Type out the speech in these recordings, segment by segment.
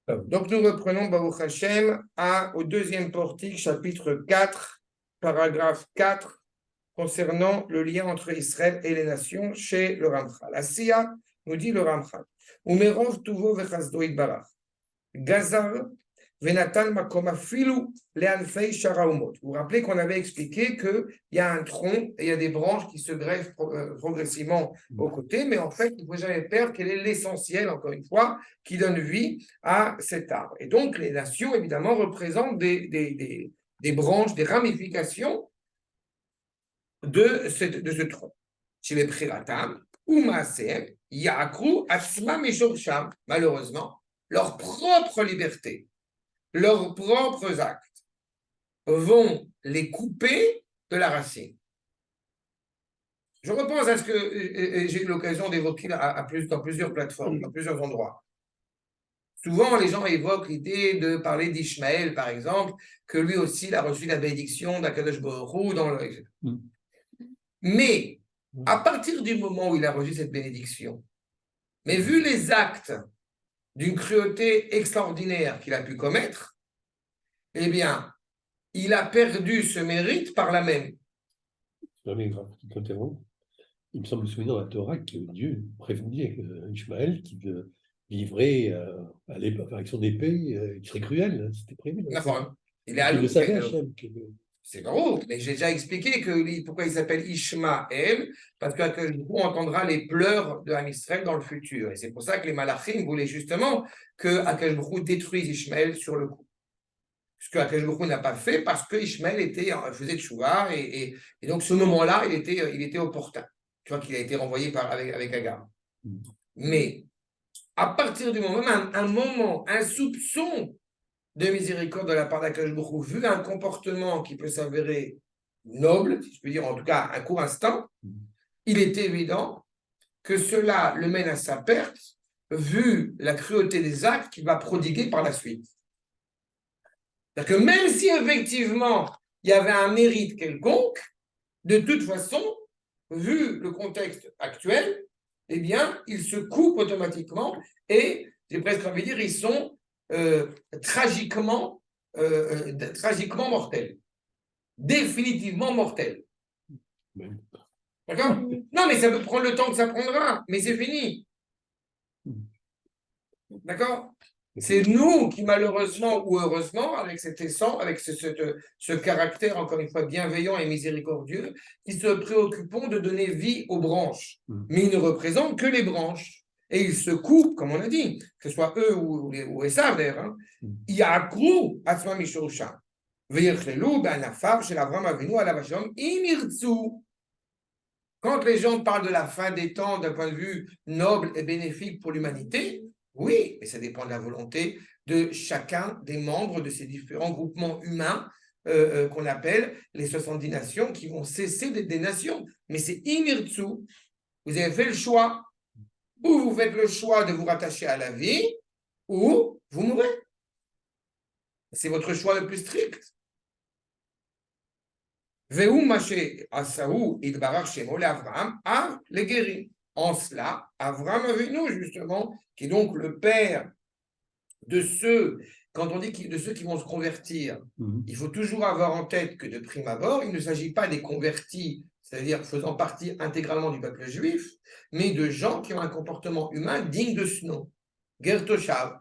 Donc, nous reprenons Baruch Hashem au deuxième portique, chapitre 4, paragraphe 4, concernant le lien entre Israël et les nations chez le Ramchal. Asiya nous dit le Ramchal. Umerov tuvo vechazdo itbarach. Gazar venatan makom afilu leanfei sharaumot. Vous vous rappelez qu'on avait expliqué qu'il y a un tronc et il y a des branches qui se greffent progressivement aux côtés, mais en fait, il ne faut jamais perdre quel est l'essentiel, encore une fois, qui donne vie à cet arbre. Et donc, les nations, évidemment, représentent des branches, des ramifications de ce tronc. Chez les Priratam, ou Maaseem, Yaakru, Atzmam et Shorsham, malheureusement, leur propre liberté, leurs propres actes vont les couper de la racine. Je repense à ce que j'ai eu l'occasion d'évoquer dans plusieurs plateformes, dans plusieurs endroits. Souvent, les gens évoquent l'idée de parler d'Ishmaël, par exemple, que lui aussi, il a reçu la bénédiction d'Akadosh Baruch Hu dans le... Mais, à partir du moment où il a reçu cette bénédiction, mais vu les actes d'une cruauté extraordinaire qu'il a pu commettre, eh bien, il a perdu ce mérite par la même. Il me semble me souvenir dans la Torah que Dieu prévenait Ishmaël qu'il vivrait avec son épée, il serait cruel, c'était prévu. Enfin, il le savait, Hachem. C'est gros, mais j'ai déjà expliqué pourquoi il s'appelle Ishmaël, parce qu'on entendra les pleurs de Israël dans le futur. Et c'est pour ça que les Malachim voulaient justement que Akash Baruch Hu détruise Ishmaël sur le coup. Ce que Akash Baruch Hu n'a pas fait parce que Ishmaël faisait tshuvah et donc ce moment-là, il était opportun. Tu vois qu'il a été renvoyé avec Agar. Mais à partir du moment, un soupçon de miséricorde de la part d'Akash Baruch Hu, vu un comportement qui peut s'avérer noble, si je peux dire, en tout cas un court instant, il est évident que cela le mène à sa perte, vu la cruauté des actes qu'il va prodiguer par la suite. C'est-à-dire que même si effectivement il y avait un mérite quelconque, de toute façon, vu le contexte actuel, eh bien, ils se coupent automatiquement et, j'ai presque envie de dire, ils sont tragiquement mortels. Définitivement mortels. D'accord? Non, mais ça peut prendre le temps que ça prendra, mais c'est fini. D'accord? C'est nous qui, malheureusement ou heureusement, avec cet essence, avec ce caractère, encore une fois, bienveillant et miséricordieux, qui se préoccupons de donner vie aux branches. Mais ils ne représentent que les branches. Et ils se coupent, comme on a dit, que ce soit eux ou Esav d'ailleurs. Yaakru atzmam mishorsham. Veyechlelu be'anafav shel Avraham Avinu alav hashalom im yirtzu. Quand les gens parlent de la fin des temps d'un point de vue noble et bénéfique pour l'humanité, oui, mais ça dépend de la volonté de chacun des membres de ces différents groupements humains qu'on appelle les 70 nations qui vont cesser d'être des nations. Mais c'est imirtsu. Vous avez fait le choix. Ou vous faites le choix de vous rattacher à la vie, ou vous mourrez. C'est votre choix le plus strict. En cela, Avraham Avinu, justement, qui est donc le père de ceux, quand on dit de ceux qui vont se convertir, il faut toujours avoir en tête que de prime abord, il ne s'agit pas des convertis, c'est-à-dire faisant partie intégralement du peuple juif, mais de gens qui ont un comportement humain digne de ce nom. Gertoshav.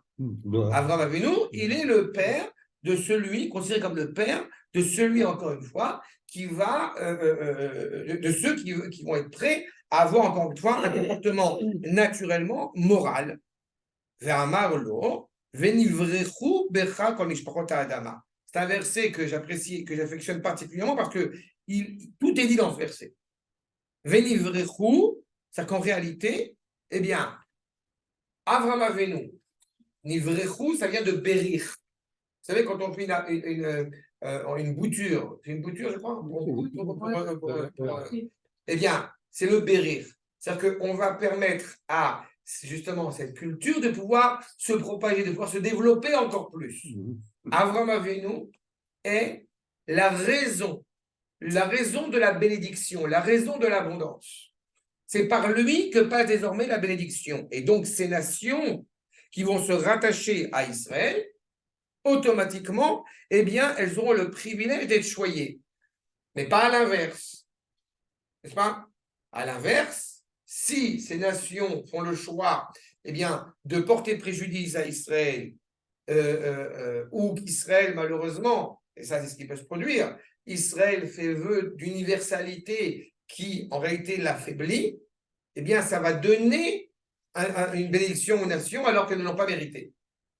Avraham Avinu, il est le père de celui, considéré comme le père de celui, encore une fois, qui va, de ceux qui vont être prêts à avoir, encore une fois, un comportement naturellement moral. C'est un verset que j'apprécie, que j'affectionne particulièrement parce que tout est dit dans ce verset. C'est-à-dire qu'en réalité, eh bien, Avraham Avinu, Nivrechu, ça vient de Berir. Vous savez, quand on fait une bouture, c'est une bouture, je crois. Eh bien, c'est le Berir. C'est-à-dire qu'on va permettre à justement cette culture de pouvoir se propager, de pouvoir se développer encore plus. Avraham Avinu est la raison de la bénédiction, la raison de l'abondance. C'est par lui que passe désormais la bénédiction. Et donc, ces nations qui vont se rattacher à Israël, automatiquement, eh bien, elles auront le privilège d'être choyées. Mais pas à l'inverse. N'est-ce pas? À l'inverse, si ces nations font le choix, eh bien, de porter préjudice à Israël, ou qu'Israël, malheureusement, et ça c'est ce qui peut se produire, Israël fait vœu d'universalité qui en réalité l'affaiblit, eh bien ça va donner une bénédiction aux nations alors qu'elles ne l'ont pas mérité.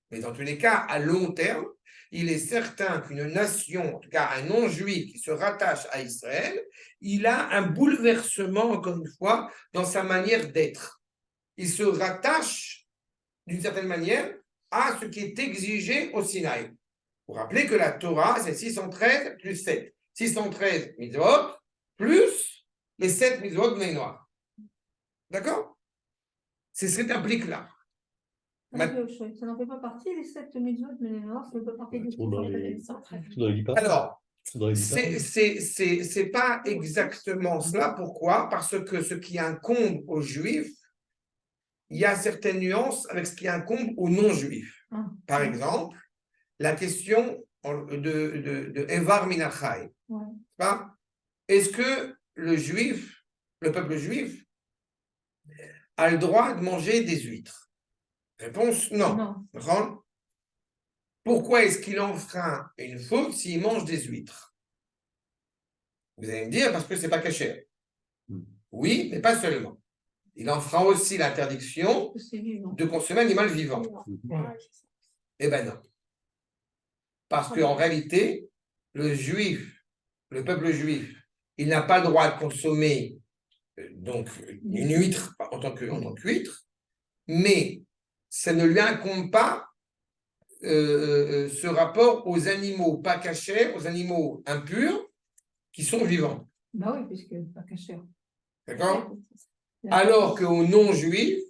Mais dans tous les cas, à long terme, il est certain qu'une nation, en tout cas un non-juif qui se rattache à Israël, il a un bouleversement, encore une fois, dans sa manière d'être. Il se rattache, d'une certaine manière, à ce qui est exigé au Sinaï. Vous rappelez que la Torah, c'est 613 plus 7. 613 mitzvot plus les 7 mitzvot Bnei Noach. D'accord? C'est cette implique-là. Ça n'en fait pas partie, les 7 mitzvot, mais ça ne fait pas partie du tout. Alors, c'est pas exactement cela. Pourquoi? Parce que ce qui incombe aux Juifs, il y a certaines nuances avec ce qui incombe aux non-Juifs. Par exemple, la question de Evar Minachai. Est-ce que le peuple juif, a le droit de manger des huîtres? Réponse non. Pourquoi est-ce qu'il enfreint une faute s'il mange des huîtres? Vous allez me dire parce que c'est pas caché. Oui, mais pas seulement. Il enfreint aussi l'interdiction de consommer un animal vivant. Eh bien non. Parce qu'en réalité, le peuple juif, il n'a pas le droit de consommer donc une huître en tant qu'huître, mais ça ne lui incombe pas ce rapport aux animaux pas cachers, aux animaux impurs qui sont vivants. Bah oui, puisque pas cachers. D'accord? Alors qu'aux non-juifs,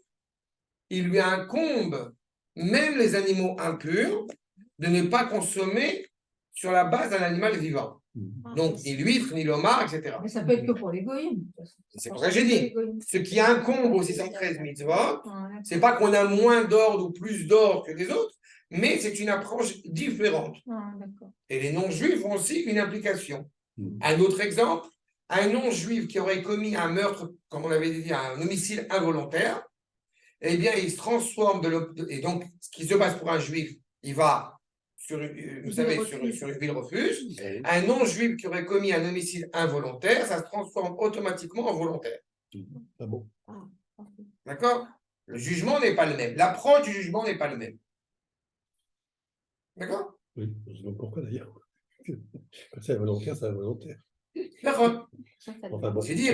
il lui incombe, même les animaux impurs, de ne pas consommer sur la base d'un animal vivant. Donc, ni l'huître, ni l'homard, etc. Mais ça peut être que pour les goyim. C'est pour ça que j'ai dit. Ce qui incombe aux 613 mitzvot, c'est pas qu'on a moins d'ordre ou plus d'ordre que les autres, mais c'est une approche différente. Et les non-juifs ont aussi une implication. Un autre exemple, un non-juif qui aurait commis un meurtre, comme on avait dit, un homicide involontaire, eh bien, il se transforme et donc, ce qui se passe pour un juif, il va sur une ville refuge. Un non-juif qui aurait commis un homicide involontaire, ça se transforme automatiquement en volontaire. Ah bon. D'accord? Le jugement n'est pas le même. L'approche du jugement n'est pas le même. D'accord? Oui, je sais pas pourquoi d'ailleurs. Quand c'est involontaire, c'est involontaire. D'accord. Enfin, bon. J'ai dit,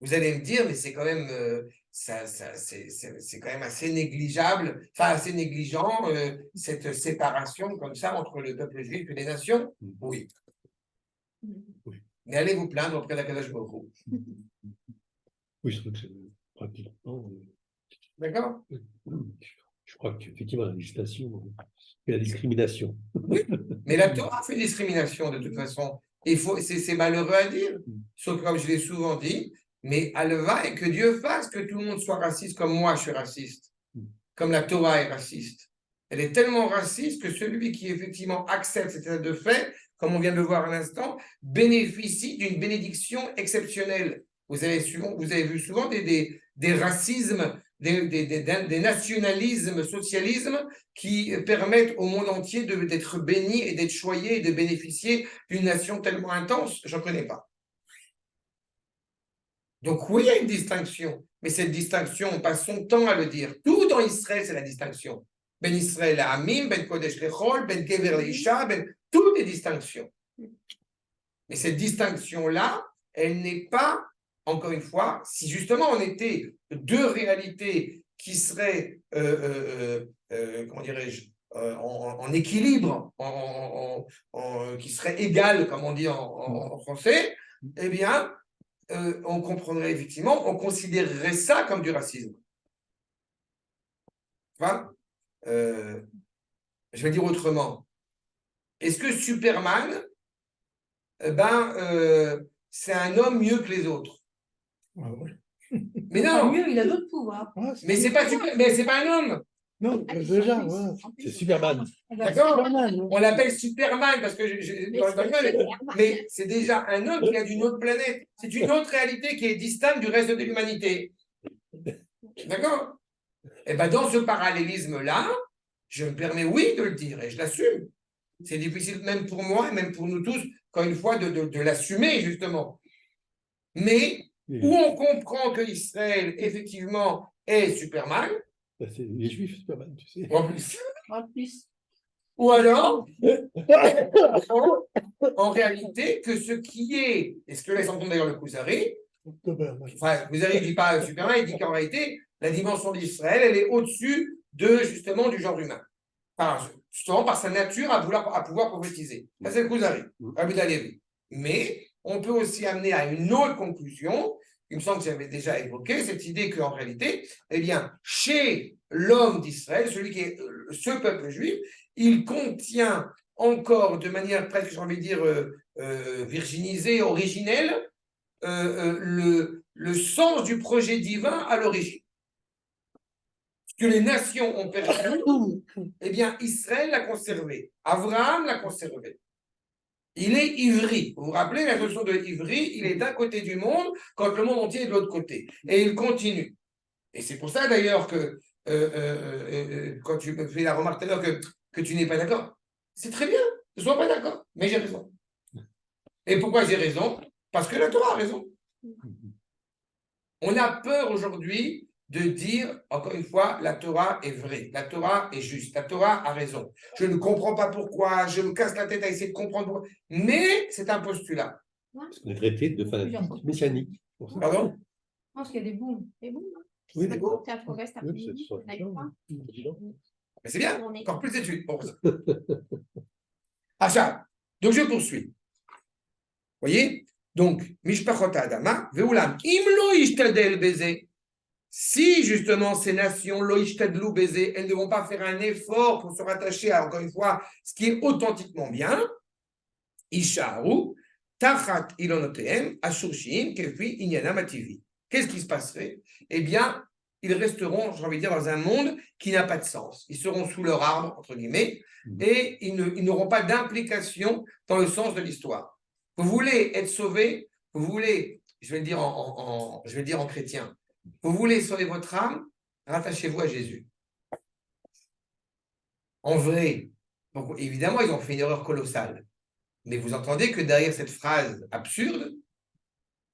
vous allez me dire, mais c'est quand même, c'est quand même assez négligeable, enfin assez négligent, cette séparation comme ça entre le peuple juif et les nations. Oui. Mais allez vous plaindre auprès d'Akadosh Baruch Hu. Oui, je trouve que c'est pratiquement. D'accord? Je crois qu'effectivement, la législation fait la discrimination. Oui, mais la Torah fait discrimination de toute façon. C'est malheureux à dire, sauf que comme je l'ai souvent dit, mais et que Dieu fasse que tout le monde soit raciste comme moi je suis raciste, comme la Torah est raciste. Elle est tellement raciste que celui qui effectivement accepte cet état de fait, comme on vient de le voir à l'instant, bénéficie d'une bénédiction exceptionnelle. Vous avez vu souvent des racismes, des nationalismes, socialismes qui permettent au monde entier d'être béni et d'être choyé et de bénéficier d'une nation tellement intense. Je n'en connais pas. Donc oui, il y a une distinction, mais cette distinction, on passe son temps à le dire. Tout dans Israël, c'est la distinction. Ben Israël à Amim, Ben Kodesh Lechol, Ben Gever Leisha, toutes les distinctions. Mais cette distinction-là, elle n'est pas, encore une fois, si justement on était deux réalités qui seraient, comment dirais-je, en équilibre, qui seraient égales, comme on dit en français, eh bien, on comprendrait effectivement, on considérerait ça comme du racisme. Enfin, je vais dire autrement. Est-ce que Superman, c'est un homme mieux que les autres? Ah ouais. Mais Enfin, non, mieux, il a d'autres pouvoirs. Ah, mais c'est pas un homme. Non, déjà, voilà. C'est Superman. D'accord? Superman, hein. On l'appelle Superman parce que mais c'est déjà un homme qui vient d'une autre planète. C'est une autre réalité qui est distincte du reste de l'humanité. D'accord? Et bien, dans ce parallélisme-là, je me permets, oui, de le dire et je l'assume. C'est difficile même pour moi et même pour nous tous, encore une fois, de l'assumer, justement. Mais où on comprend que Israël, effectivement, est Superman, C'est les Juifs, Superman, tu sais. en plus, En plus. ou alors, en réalité, que ce qui est, et ce que laisse entendre d'ailleurs le Kuzari, enfin, Kuzari ne dit pas Superman, il dit qu'en réalité, la dimension d'Israël, elle est au-dessus de, justement, du genre humain. Enfin, justement, par sa nature à pouvoir prophétiser. Ça, c'est le Kuzari, Rabbi Dalevi. Mais on peut aussi amener à une autre conclusion, il me semble que j'avais déjà évoqué, cette idée qu'en réalité, eh bien, chez l'homme d'Israël, celui qui est ce peuple juif, il contient encore de manière presque, j'ai envie de dire, virginisée, originelle, le sens du projet divin à l'origine. Ce que les nations ont perdu, eh bien, Israël l'a conservé. Abraham l'a conservé. Il est ivri. Vous vous rappelez la notion de ivri? Il est d'un côté du monde quand le monde entier est de l'autre côté. Et il continue. Et c'est pour ça d'ailleurs que quand tu me fais la remarque tout à l'heure que tu n'es pas d'accord, c'est très bien. Je ne sois pas d'accord, mais j'ai raison. Et pourquoi j'ai raison? Parce que la Torah a raison. On a peur aujourd'hui de dire, encore une fois, la Torah est vraie, la Torah est juste, la Torah a raison. Je ne comprends pas pourquoi, je me casse la tête à essayer de comprendre pourquoi, mais c'est un postulat. Parce qu'on est traité de fanatique messianique. Pardon? Je pense qu'il y a des booms. Des booms. Oui, des booms. Mais c'est bien, encore plus d'études pour ça. Achat. Donc je poursuis. Vous voyez? Donc, Mishpachot Adama, Veulam, Imlo Ishtadel Beze. Si justement ces nations, Loïchtadlou Beze, elles ne vont pas faire un effort pour se rattacher à, encore une fois, ce qui est authentiquement bien, Isharu, Tachat Ilonoteem, Ashurshim, Kefi, Inyana Mativi. Qu'est-ce qui se passerait? Eh bien, ils resteront, j'ai envie de dire, dans un monde qui n'a pas de sens. Ils seront sous leur arbre, entre guillemets, et ils n'auront pas d'implication dans le sens de l'histoire. Vous voulez être sauvé, vous voulez, je vais le dire en chrétien, vous voulez sauver votre âme, rattachez-vous à Jésus. En vrai, donc, évidemment, ils ont fait une erreur colossale. Mais vous entendez que derrière cette phrase absurde,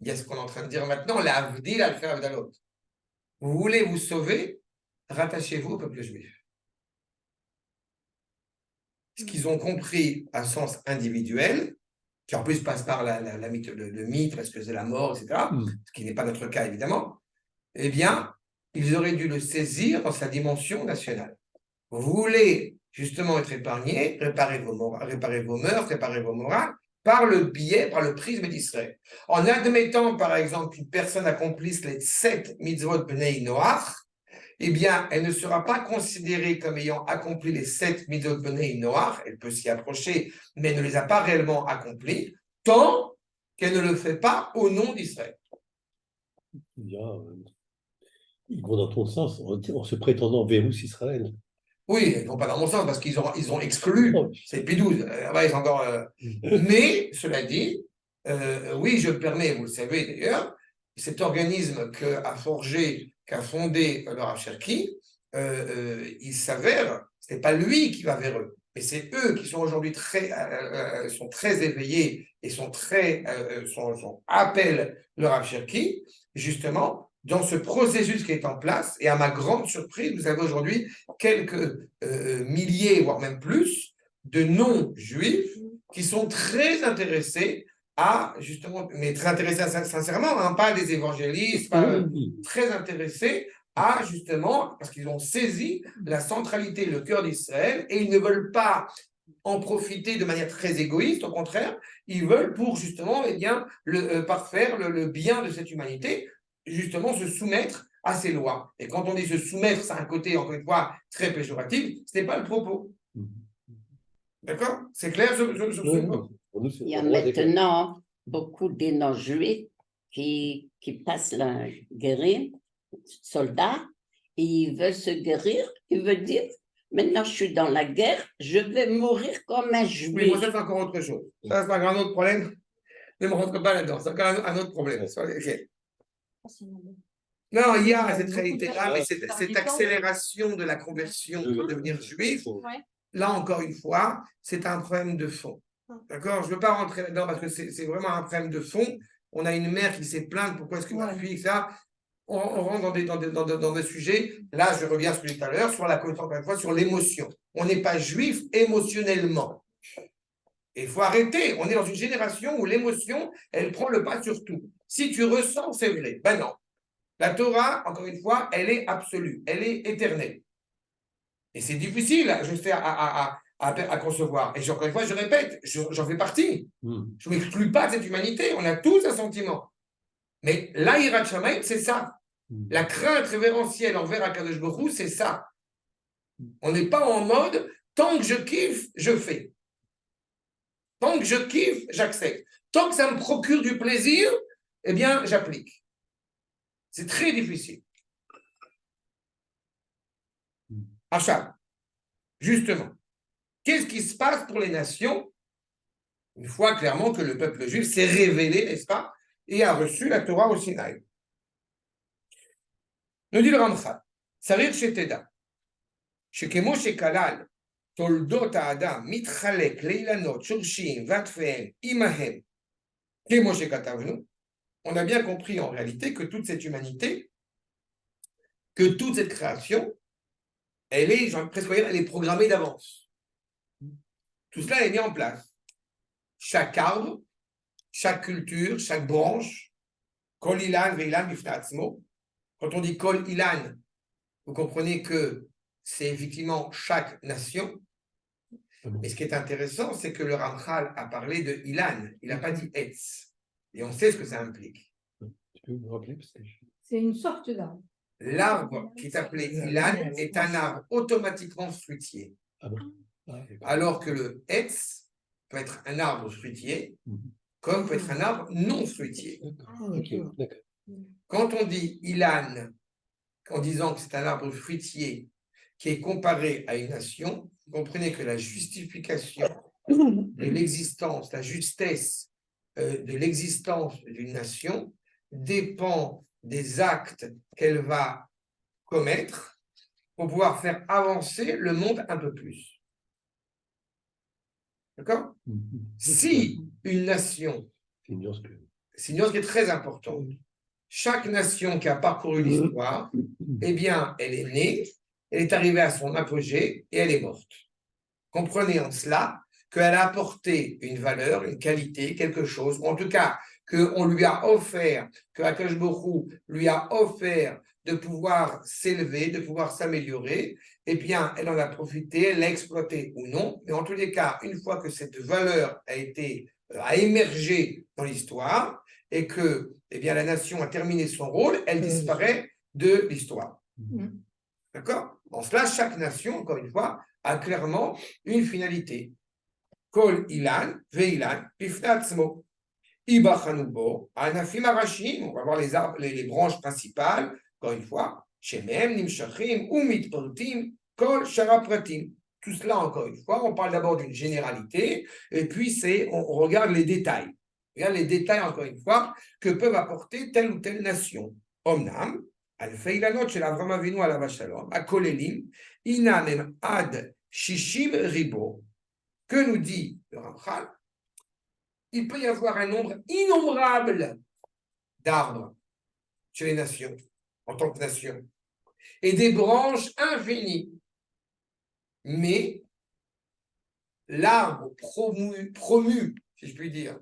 il y a ce qu'on est en train de dire maintenant, la avdil al faire avdalot. Vous voulez vous sauver, rattachez-vous au peuple juif. Ce qu'ils ont compris à sens individuel, qui en plus passe par le mythe, parce que c'est la mort, etc., ce qui n'est pas notre cas évidemment, eh bien, ils auraient dû le saisir dans sa dimension nationale. Vous voulez justement être épargné, réparer vos mœurs, réparer vos morales, par le biais, par le prisme d'Israël. En admettant, par exemple, qu'une personne accomplisse les 7 mitzvot bnei Noach, eh bien, elle ne sera pas considérée comme ayant accompli les 7 mitzvot bnei Noach, elle peut s'y approcher, mais elle ne les a pas réellement accomplis, tant qu'elle ne le fait pas au nom d'Israël. Ils vont dans ton sens, en se prétendant Vérus Israël. Oui, ils vont pas dans mon sens parce qu'ils ont exclu, c'est P12, encore. Mais, cela dit, oui, je me permets, vous le savez d'ailleurs, cet organisme qu'a fondé le Rav Cherki, il s'avère, ce n'est pas lui qui va vers eux, mais c'est eux qui sont aujourd'hui sont très éveillés et appellent le Rav Cherki, justement, dans ce processus qui est en place, et à ma grande surprise, vous avez aujourd'hui quelques milliers, voire même plus, de non-juifs qui sont très intéressés à, justement, mais très intéressés sincèrement, hein, pas des évangélistes, pas, très intéressés à, justement, parce qu'ils ont saisi la centralité, le cœur d'Israël, et ils ne veulent pas en profiter de manière très égoïste, au contraire, ils veulent pour, justement, eh bien, parfaire le bien de cette humanité, justement se soumettre à ces lois. Et quand on dit se soumettre, c'est un côté, encore une fois, très péjoratif, ce n'est pas le propos. D'accord? C'est clair ce point? Il y a maintenant beaucoup de non-juifs qui passent la guérine soldat et il veut se guérir, il veut dire, maintenant je suis dans la guerre, je vais mourir comme un Oui, moi, juif. ça, c'est encore autre chose. Ça, c'est un autre problème. Ne me rentre pas là-dedans. C'est encore un autre problème. Ok. Non, il y a cette réalité-là, mais cette accélération de la conversion pour devenir juif, là, encore une fois, c'est un problème de fond. D'accord? Je ne veux pas rentrer là-dedans parce que c'est vraiment un problème de fond. On a une mère qui s'est plainte, pourquoi est-ce que ma fille, ça on rentre dans des sujets. Là, je reviens sur ce que je disais tout à l'heure, sur la connaissance, encore une fois, sur l'émotion. On n'est pas juif émotionnellement. Et il faut arrêter. On est dans une génération où l'émotion, elle prend le pas sur tout. Si tu ressens, c'est vrai. Ben non. La Torah, encore une fois, elle est absolue, elle est éternelle. Et c'est difficile, je sais, à concevoir. Et encore une fois, je répète, j'en fais partie. Je ne m'exclus pas de cette humanité. On a tous un sentiment. Mais l'Aïrat Shamaïm, c'est ça. La crainte révérentielle envers Akadosh Baruch Hu, c'est ça. On n'est pas en mode, tant que je kiffe, je fais. Tant que je kiffe, j'accepte. Tant que ça me procure du plaisir, eh bien, j'applique. C'est très difficile. Achab, justement, qu'est-ce qui se passe pour les nations une fois clairement que le peuple juif s'est révélé, n'est-ce pas, et a reçu la Torah au Sinaï? Nous dit le Ramchal, Sarir Sheteda, Shekemo Shekalal, Toldot Adam, Mitchalek, Leilanot, Shurshim, Vatfehem, Imahem, Kemo Shekatavnu. On a bien compris en réalité que toute cette humanité, que toute cette création, elle est, j'ai presque dire, elle est programmée d'avance. Tout cela est mis en place. Chaque arbre, chaque culture, chaque branche, Kol Ilan, Veilan, Bifnatzmo. Quand on dit Kol Ilan, vous comprenez que c'est effectivement chaque nation. Mais ce qui est intéressant, c'est que le Ramchal a parlé de Ilan, il n'a pas dit Etz. Et on sait ce que ça implique. Tu peux me rappeler parce que C'est une sorte d'arbre. L'arbre qui est appelé Ilan est un arbre automatiquement fruitier. Ah bon? Alors que le Etz peut être un arbre fruitier, comme peut être un arbre non fruitier. D'accord. Quand on dit Ilan, en disant que c'est un arbre fruitier qui est comparé à une nation, vous comprenez que la justification de l'existence, la justesse de l'existence d'une nation dépend des actes qu'elle va commettre pour pouvoir faire avancer le monde un peu plus. D'accord? Si une nation, c'est une nuance qui est très importante, chaque nation qui a parcouru l'histoire, eh bien, elle est née, elle est arrivée à son apogée et elle est morte. Comprenez en cela qu'elle a apporté une valeur, une qualité, quelque chose, ou en tout cas qu'on lui a offert, que Akadosh Baruch Hu lui a offert de pouvoir s'élever, de pouvoir s'améliorer, eh bien, elle en a profité, elle l'a exploité ou non, mais en tous les cas, une fois que cette valeur a émergé dans l'histoire et que eh bien, la nation a terminé son rôle, elle disparaît de l'histoire. D'accord? En cela, chaque nation, encore une fois, a clairement une finalité. Kol ilan, veilan, pifnatzmo. Ibachanubo, anafim arashim, on va voir les branches principales, encore une fois, shemem, nimshachim, umitportim, kol sharapratim. Tout cela, encore une fois, on parle d'abord d'une généralité, et puis on regarde les détails. Regarde les détails, encore une fois, que peuvent apporter telle ou telle nation. Omnam, אלפי אילנות של אברהם אבינו עליו השלום, הכוללים אינם הם עד 60 ריבו, que nous dit le Ramchal, il peut y avoir un nombre innombrable d'arbres chez les nations, en tant que nation, et des branches infinies. Mais l'arbre promu, si je puis dire,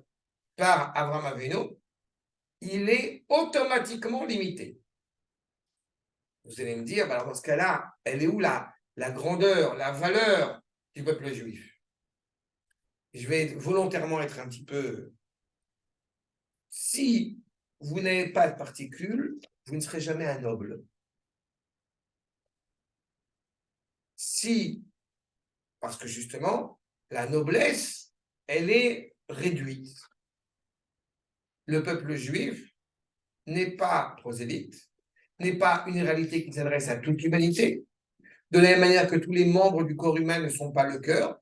par Abraham Avinu, il est automatiquement limité. Vous allez me dire, alors dans ce cas-là, elle est où la grandeur, la valeur du peuple juif? Je vais volontairement être un petit peu... Si vous n'avez pas de particules, vous ne serez jamais un noble. Si, parce que justement, la noblesse, elle est réduite. Le peuple juif n'est pas prosélyte, n'est pas une réalité qui s'adresse à toute l'humanité, de la même manière que tous les membres du corps humain ne sont pas le cœur,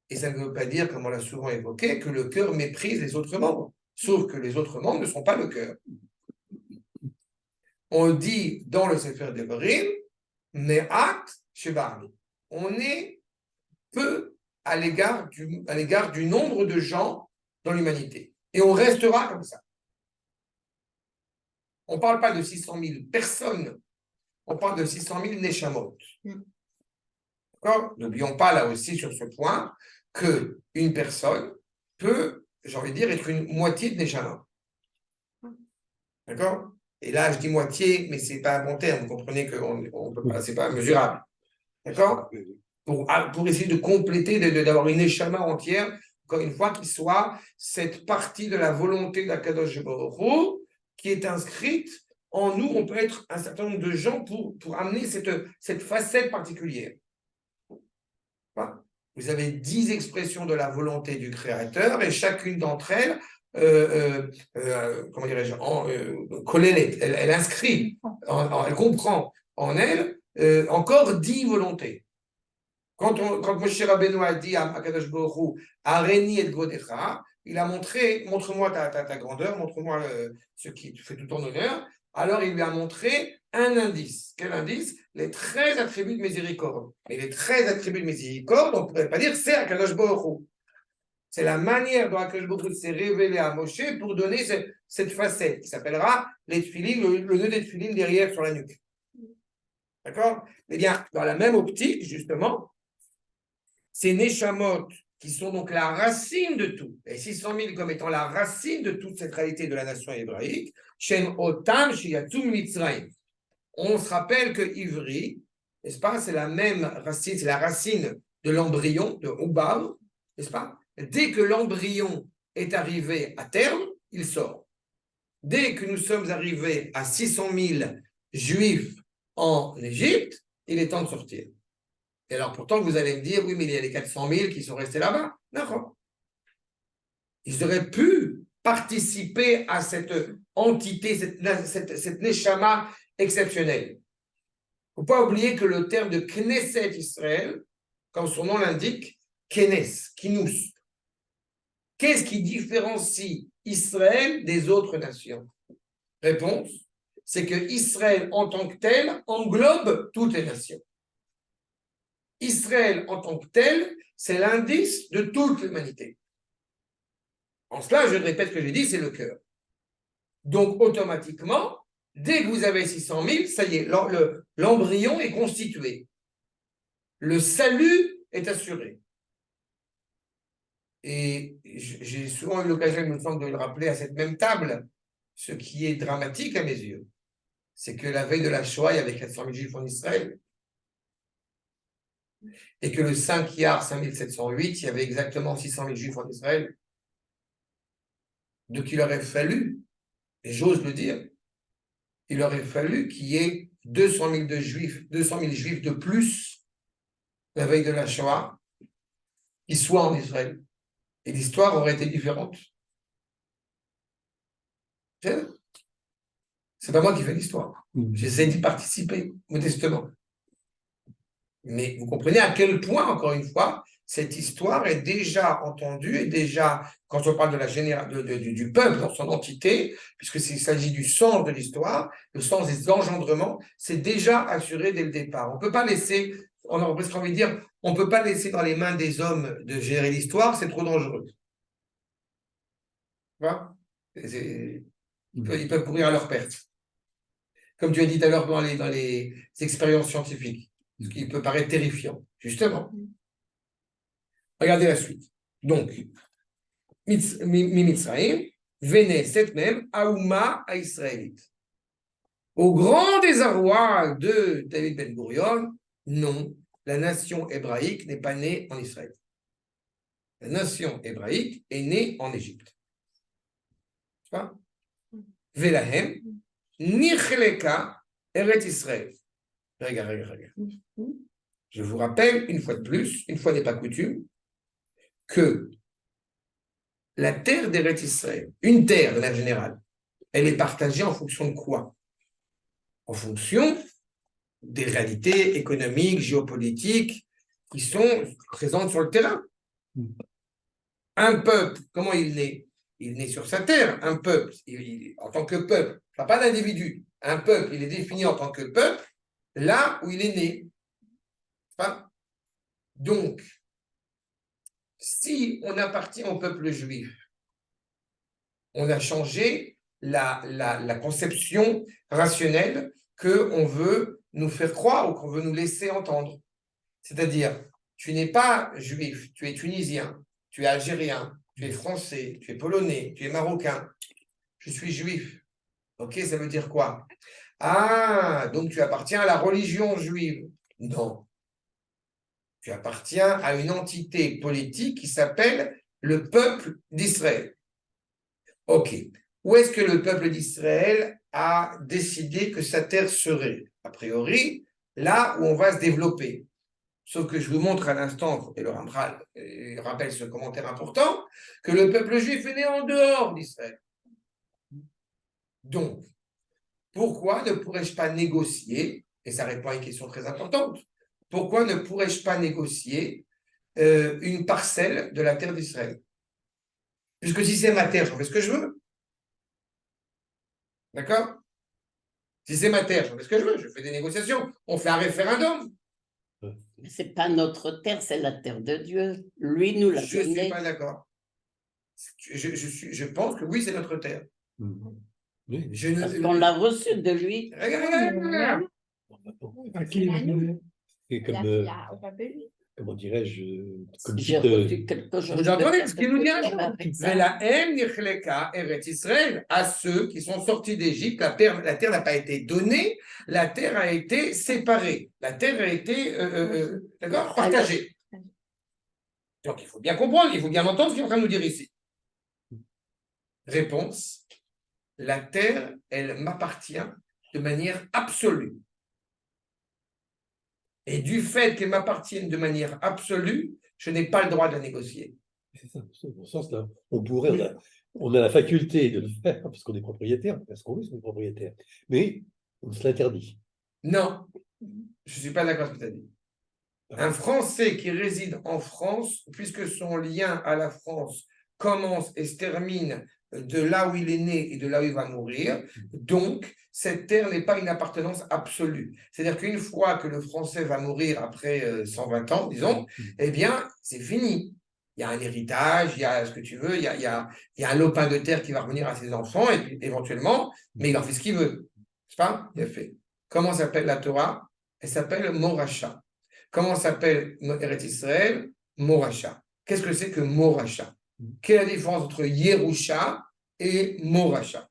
et ça ne veut pas dire, comme on l'a souvent évoqué, que le cœur méprise les autres membres, sauf que les autres membres ne sont pas le cœur. On dit dans le Sefer Devarim, Me'at Sheba'ami. On est peu à l'égard du nombre de gens dans l'humanité. Et on restera comme ça. On ne parle pas de 600 000 personnes, on parle de 600 000 Neshamot. D'accord? N'oublions pas là aussi sur ce point qu'une personne peut, j'ai envie de dire, être une moitié de Neshama. D'accord? Et là, je dis moitié, mais ce n'est pas un bon terme. Vous comprenez que ce n'est pas mesurable. D'accord? Pour essayer de compléter, d'avoir une Neshama entière, encore une fois, qui soit cette partie de la volonté d'Akadosh Baruch Hu qui est inscrite en nous. On peut être un certain nombre de gens pour amener cette facette particulière. Voilà. Vous avez 10 expressions de la volonté du Créateur et chacune d'entre elles, comment dirais-je, elle inscrit, elle comprend en elle encore 10 volontés. Quand Moshe Rabbeinu a dit à Akadosh Baruch Hu, Areni et Godecha, il a montré, montre-moi ta grandeur, montre-moi ce qui te fait tout ton honneur. Alors il lui a montré un indice. Quel indice? Les 13 attributs de miséricorde. Et les 13 attributs de miséricorde, on ne pourrait pas dire c'est Akadosh Baruch Hu. C'est la manière dont Akadosh Baruch Hu s'est révélé à Moshe pour donner cette facette qui s'appellera les tefilines, le nœud des tefilines derrière sur la nuque. D'accord? Eh bien, dans la même optique, justement, ces Neshamot, qui sont donc la racine de tout, et 600 000 comme étant la racine de toute cette réalité de la nation hébraïque, Shem Otam Shiyatum Mitzrayim. On se rappelle que Ivri, n'est-ce pas, c'est la même racine, c'est la racine de l'embryon, de Ubav, n'est-ce pas? Dès que l'embryon est arrivé à terme, il sort. Dès que nous sommes arrivés à 600 000 juifs en Égypte, il est temps de sortir. Et alors, pourtant, vous allez me dire, oui, mais il y a les 400 000 qui sont restés là-bas. D'accord. Ils auraient pu participer à cette entité, cette neshama exceptionnelle. Il ne faut pas oublier que le terme de Knesset Israël, comme son nom l'indique, Kenes, Kinous. Qu'est-ce qui différencie Israël des autres nations? Réponse, c'est que Israël en tant que tel englobe toutes les nations. Israël en tant que tel, c'est l'indice de toute l'humanité. En cela, je répète ce que j'ai dit, c'est le cœur. Donc, automatiquement, dès que vous avez 600 000, ça y est, l'embryon est constitué. Le salut est assuré. Et j'ai souvent eu l'occasion, il me semble, de le rappeler à cette même table, ce qui est dramatique à mes yeux, c'est que la veille de la Shoah, il y avait 400 000 juifs en Israël. Et que le 5 Iyar 5708, il y avait exactement 600 000 juifs en Israël. Donc il aurait fallu, et j'ose le dire, il aurait fallu qu'il y ait 200 000 juifs de plus la veille de la Shoah qui soient en Israël. Et l'histoire aurait été différente. C'est pas moi qui fais l'histoire. J'essaie d'y participer modestement. Mais vous comprenez à quel point, encore une fois, cette histoire est déjà entendue et déjà, quand on parle du peuple dans son entité, puisque s'il s'agit du sens de l'histoire, le sens des engendrements, c'est déjà assuré dès le départ. On ne peut pas laisser, on a presque envie de dire, on ne peut pas laisser dans les mains des hommes de gérer l'histoire, c'est trop dangereux. Voilà. Ils peuvent courir à leur perte. Comme tu as dit tout à l'heure dans les expériences scientifiques. Ce qui peut paraître terrifiant, justement. Regardez la suite. Donc, Mimitzraïm, venez cette même Aouma à Israélite. Au grand désarroi de David Ben Gurion, non, la nation hébraïque n'est pas née en Israël. La nation hébraïque est née en Égypte. Tu vois? Velahem, Nichleka, Eret Israël. Regarde. Je vous rappelle, une fois de plus, une fois n'est pas coutume, que la terre d'Eretz Israël, une terre de manière générale, elle est partagée en fonction de quoi? en fonction des réalités économiques, géopolitiques qui sont présentes sur le terrain. Un peuple, comment il naît? Il naît sur sa terre, un peuple, en tant que peuple, pas d'individu. Un peuple, il est défini en tant que peuple là où il est né. Donc, si on appartient au peuple juif, on a changé la conception rationnelle qu'on veut nous faire croire ou qu'on veut nous laisser entendre. C'est-à-dire, tu n'es pas juif, tu es tunisien, tu es algérien, tu es français, tu es polonais, tu es marocain. Je suis juif. Ok, ça veut dire quoi? Ah, donc tu appartiens à la religion juive. Non. Tu appartiens à une entité politique qui s'appelle le peuple d'Israël. Ok. Où est-ce que le peuple d'Israël a décidé que sa terre serait? A priori, là où on va se développer. Sauf que je vous montre à l'instant, et le Ramchal rappelle ce commentaire important, que le peuple juif est né en dehors d'Israël. Donc, pourquoi ne pourrais-je pas négocier, et ça répond à une question très importante, pourquoi ne pourrais-je pas négocier une parcelle de la terre d'Israël? Puisque si c'est ma terre, j'en fais ce que je veux. D'accord? Si c'est ma terre, j'en fais ce que je veux, je fais des négociations, on fait un référendum. Ce n'est pas notre terre, c'est la terre de Dieu. Lui nous l'a Je ne suis donnée. pas d'accord. Je pense que oui, c'est notre terre. Oui. Parce qu'on l'a reçue de lui. Regarde. À qui il a donné? Et comme, Au peuple juif. comment dirais-je, comme J'ai petite, reçu quelque chose. Vous entendez ce qu'il nous dit un jour? avec ça. La haine n'ichleka Eretz Israël, à ceux qui sont sortis d'Égypte, la terre n'a pas été donnée, la terre a été séparée, la terre a été d'accord, partagée. Donc il faut bien comprendre, il faut bien entendre ce qu'il est en train de nous dire ici. Réponse, la terre, elle m'appartient de manière absolue. Et du fait qu'elle m'appartienne de manière absolue, je n'ai pas le droit de la négocier. c'est ça, dans ce sens-là, on a la faculté de le faire parce qu'on est propriétaire, parce qu'on veut, c'est propriétaire, mais on se l'interdit. Non, je ne suis pas d'accord avec ce que tu as dit. Un Français qui réside en France, puisque son lien à la France commence et se termine de là où il est né et de là où il va mourir, donc cette terre n'est pas une appartenance absolue. C'est-à-dire qu'une fois que le Français va mourir après 120 ans, disons, eh bien, c'est fini. Il y a un héritage, il y a ce que tu veux, il y a un lopin de terre qui va revenir à ses enfants, et puis, éventuellement, mais il en fait ce qu'il veut. C'est pas? Il a fait. Comment s'appelle la Torah? Elle s'appelle Moracha. Comment s'appelle Eretz Israël? Moracha. Qu'est-ce que c'est que Moracha? Quelle est la différence entre Yerusha et Moracha?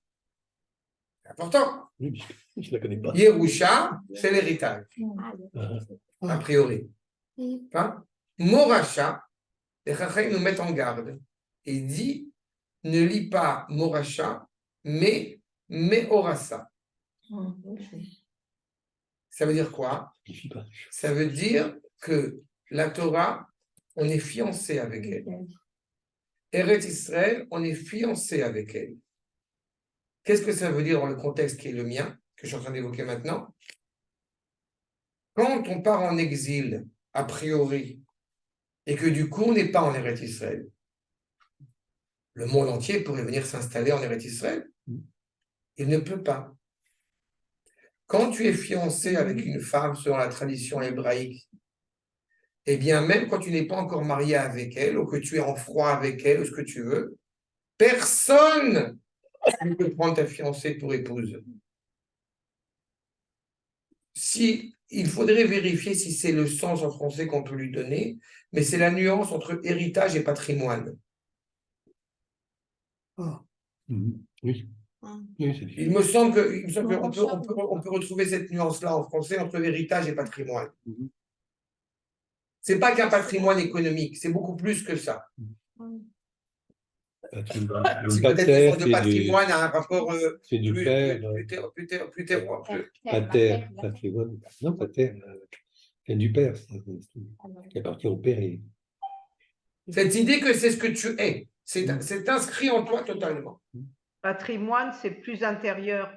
C'est important. Oui, je ne la connais pas. Yerusha, c'est l'héritage, a priori. Hein? Moracha, les Chachamim nous mettent en garde et dit ne lis pas Moracha, mais Meorasa. Ça veut dire quoi? Ça veut dire que la Torah, on est fiancé avec elle. Eretz Israël, on est fiancé avec elle. Qu'est-ce que ça veut dire dans le contexte qui est le mien, que je suis en train d'évoquer maintenant? Quand on part en exil, a priori, et que du coup, on n'est pas en Eretz Israël, le monde entier pourrait venir s'installer en Eretz Israël. Il ne peut pas. Quand tu es fiancé avec une femme selon la tradition hébraïque, eh bien, même quand tu n'es pas encore marié avec elle, ou que tu es en froid avec elle, ou ce que tu veux, personne ne peut prendre ta fiancée pour épouse. Il faudrait vérifier si c'est le sens en français qu'on peut lui donner, mais c'est la nuance entre héritage et patrimoine. Oui. Il me semble qu'on peut retrouver cette nuance-là en français entre héritage et patrimoine. C'est pas qu'un patrimoine économique, c'est beaucoup plus que ça. C'est peut-être que le patrimoine a un rapport c'est du père. plus terroir. Pater, patrimoine. Non, pater, c'est du père, qui appartient au père. Cette idée que c'est ce que tu es, c'est inscrit en toi totalement. Patrimoine, c'est plus intérieur.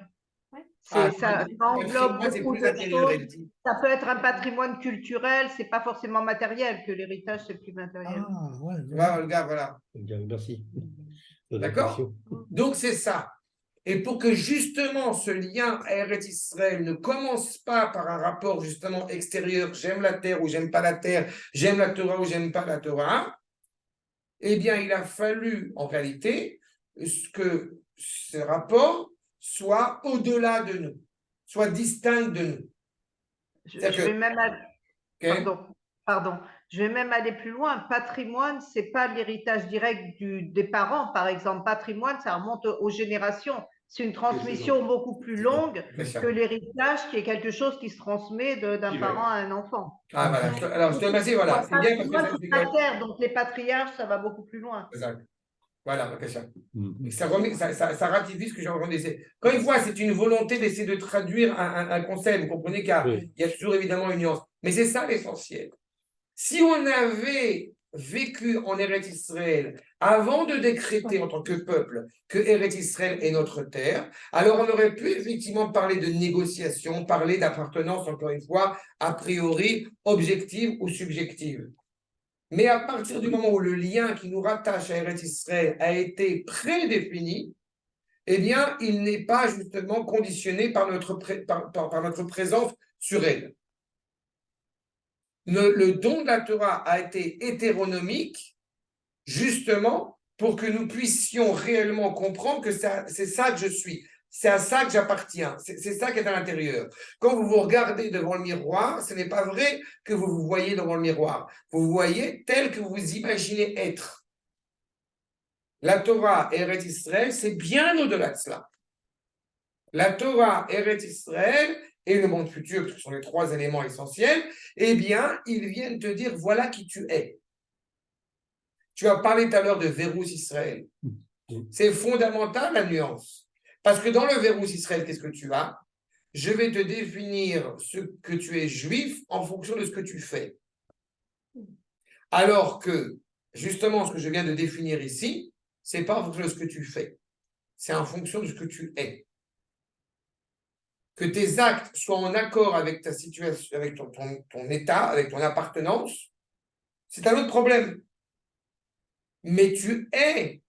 Ah, Ça englobe patrimoine, c'est beaucoup plus de intérieur, choses. elle dit. Ça peut être un patrimoine culturel, c'est pas forcément matériel, que l'héritage, c'est plus matériel. Ah, ouais. Tu vois, Olga, voilà. Merci. de la D'accord? question. Donc, c'est ça. Et pour que justement ce lien à Eretz Israël ne commence pas par un rapport justement extérieur, j'aime la terre ou j'aime pas la terre, j'aime la Torah ou j'aime pas la Torah, eh bien, il a fallu en réalité que ce rapport soit au-delà de nous, soit distinct de nous. Je C'est-à-dire vais que, même ok, pardon. Je vais même aller plus loin. Patrimoine, c'est pas l'héritage direct des parents, par exemple. Patrimoine, ça remonte aux générations. C'est une transmission beaucoup plus longue que l'héritage, qui est quelque chose qui se transmet d'un parent à un enfant. Ah, voilà. Alors, je te remercie, voilà. C'est bien parce que ça, C'est la terre, donc les patriarches, ça va beaucoup plus loin. Exact. Voilà, ok, ça. Mhm. Et ça ratifie ce que j'ai entendu. Quand une fois, c'est une volonté d'essayer de traduire un concept. Vous comprenez qu'il Oui. y a toujours évidemment une nuance. Mais c'est ça l'essentiel. Si on avait vécu en Eretz Israël avant de décréter en tant que peuple que Eretz Israël est notre terre, alors on aurait pu effectivement parler de négociation, parler d'appartenance, encore une fois, a priori objective ou subjective. Mais à partir du moment où le lien qui nous rattache à Eretz Israël a été prédéfini, eh bien, il n'est pas justement conditionné par notre présence sur elle. Le don de la Torah a été hétéronomique, justement, pour que nous puissions réellement comprendre que c'est ça que je suis, c'est à ça que j'appartiens, c'est ça qui est à l'intérieur. Quand vous vous regardez devant le miroir, ce n'est pas vrai que vous vous voyez devant le miroir, vous vous voyez tel que vous imaginez être. La Torah et Eretz Israël, c'est bien au-delà de cela. La Torah, Eretz Israël et le monde futur, qui sont les trois éléments essentiels, eh bien, ils viennent te dire voilà qui tu es. Tu as parlé tout à l'heure de Verrous Israël. C'est fondamental la nuance. Parce que dans le Verrous Israël, qu'est-ce que tu as? Je vais te définir ce que tu es juif en fonction de ce que tu fais. Alors que, justement, ce que je viens de définir ici, c'est pas en fonction de ce que tu fais. C'est en fonction de ce que tu es. Que tes actes soient en accord avec ta situation, avec ton état, avec ton appartenance, c'est un autre problème. Mais tu es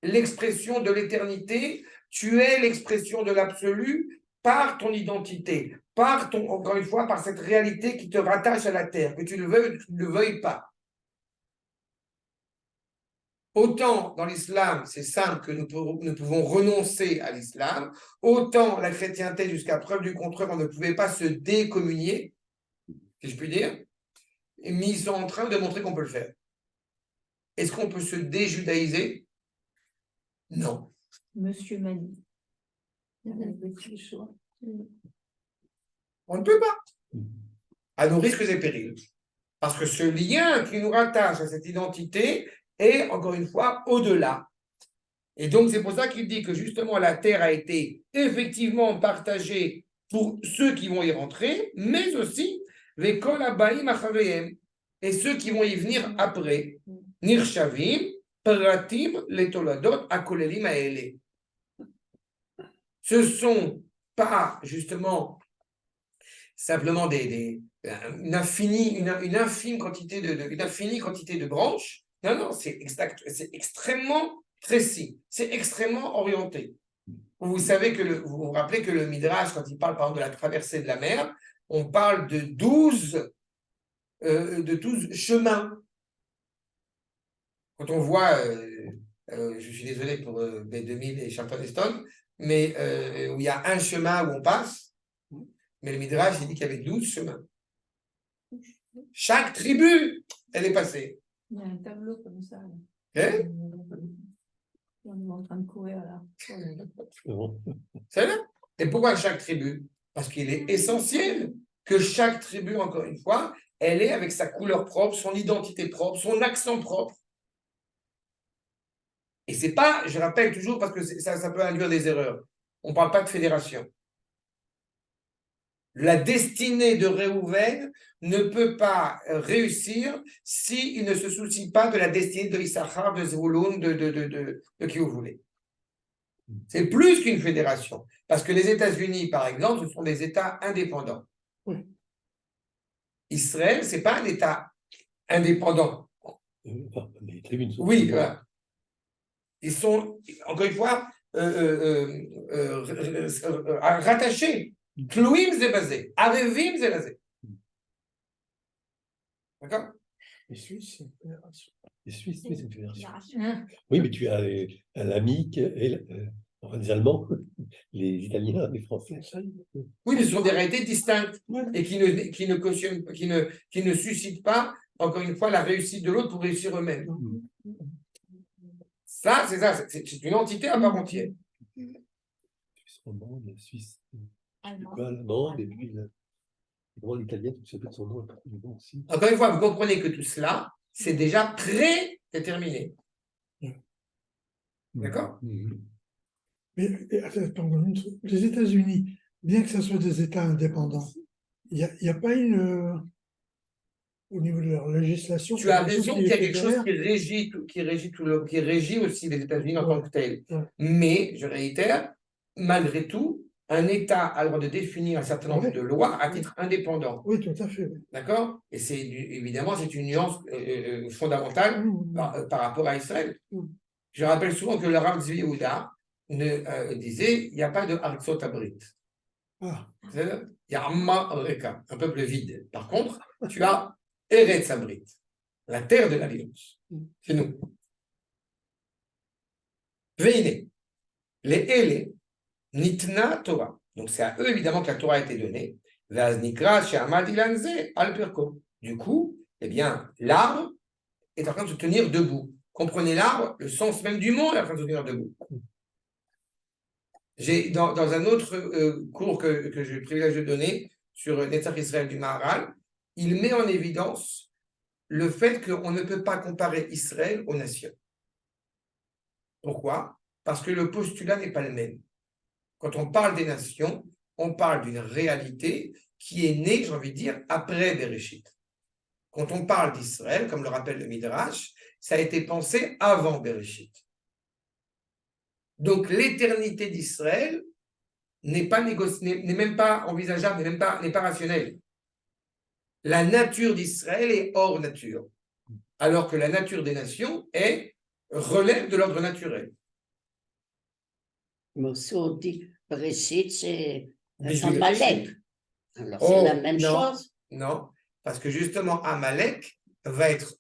l'expression de l'éternité, tu es l'expression de l'absolu par ton identité, encore une fois, par cette réalité qui te rattache à la terre, que tu le veuilles ou que tu ne le veuilles pas. Autant dans l'islam, c'est simple que nous pouvons renoncer à l'islam, autant la chrétienté, jusqu'à preuve du contraire, on ne pouvait pas se décommunier, si je puis dire, mais ils sont en train de montrer qu'on peut le faire. Est-ce qu'on peut se déjudaïser? Non. Monsieur Mani. Il y a le petit choix. On ne peut pas. À nos risques et périls. Parce que ce lien qui nous rattache à cette identité est, encore une fois, au-delà. Et donc, c'est pour ça qu'il dit que justement, la terre a été effectivement partagée pour ceux qui vont y rentrer, mais aussi les kol habaim achareim, et ceux qui vont y venir après. Nirshavim, pratim, letoladot, akolelim aele. Ce ne sont pas justement simplement une infime quantité de branches. Non, non, c'est extrêmement précis, c'est extrêmement orienté. Vous savez vous vous rappelez que le Midrash, quand il parle par exemple de la traversée de la mer, on parle de 12 chemins. Quand on voit, je suis désolé pour B2000 et Charlton Heston, mais où il y a un chemin où on passe, mais le Midrash, il dit qu'il y avait 12 chemins. Chaque tribu, elle est passée. Il y a un tableau comme ça. On est en train de courir là. C'est là. Et pourquoi chaque tribu? Parce qu'il est essentiel que chaque tribu, encore une fois, elle est avec sa couleur propre, son identité propre, son accent propre. Et c'est pas, je rappelle toujours, parce que ça peut induire des erreurs. On ne parle pas de fédération. La destinée de Réhouven ne peut pas réussir s'il ne se soucie pas de la destinée de Issachar, de Zvouloun, de qui vous voulez. C'est plus qu'une fédération. Parce que les États-Unis, par exemple, ce sont des États indépendants. Oui. Israël, ce n'est pas un État indépendant. Enfin, les tribunes sont Oui, voilà. Ils sont, encore une fois, rattachés. Tlouim zebazé, arevim zebazé. D'accord? Les Suisses, c'est une fédération. Les Suisses, oui, c'est une fédération. Hein. Oui, mais tu as l'AMIC et enfin, les Allemands, les Italiens, les Français. Oui, mais ce sont des réalités distinctes Ouais. et qui ne cautionnent, qui ne suscitent pas, encore une fois, la réussite de l'autre pour réussir eux-mêmes. Ça, c'est une entité à part entière. Suisse romande, la Suisse, Allemand. quoi, allemande, et puis l'italienne, tu sais pas de son nom, aussi. Encore une fois, vous comprenez que tout cela, c'est déjà prédéterminé. D'accord? Mais pardon, les États-Unis, bien que ce soit des États indépendants, il n'y a pas au niveau de leur législation. Tu as quelque chose raison qui qu'il y a les quelque chose fédère. qui régit aussi les États-Unis en tant que tel. Ouais. Mais, je réitère, malgré tout, un État a le droit de définir un certain nombre Ouais. de lois à titre indépendant. Oui, tout à fait. Oui. D'accord? Et évidemment, c'est une nuance fondamentale par rapport à Israël. Je rappelle souvent que le Rav Zvi Yehuda disait il n'y a pas de Artsot Abrit. Ah, Il y a Amma Reka, un peuple vide. Par contre, tu as Eretz Abrit, la terre de l'alliance. C'est nous. Veine, les Ele, Nitna Torah. Donc c'est à eux évidemment que la Torah a été donnée. Vaz Nikra She'amad Ilanze Al Pirko. Du coup, eh bien, l'arbre est en train de se tenir debout. Comprenez l'arbre, le sens même du mot est en train de se tenir debout. J'ai dans un autre cours que j'ai eu le privilège de donner sur Netzach Israël du Maharal, il met en évidence le fait qu'on ne peut pas comparer Israël aux nations. Pourquoi? Parce que le postulat n'est pas le même. Quand on parle des nations, on parle d'une réalité qui est née, j'ai envie de dire, après Bereshit. Quand on parle d'Israël, comme le rappelle le Midrash, ça a été pensé avant Bereshit. Donc l'éternité d'Israël n'est même pas envisageable, n'est pas rationnelle. La nature d'Israël est hors nature, alors que la nature des nations relève de l'ordre naturel. Mais aussi on dit Bereshit, c'est Bisous, Amalek. Alors Oh, c'est la même non. chose. Non, parce que justement, Amalek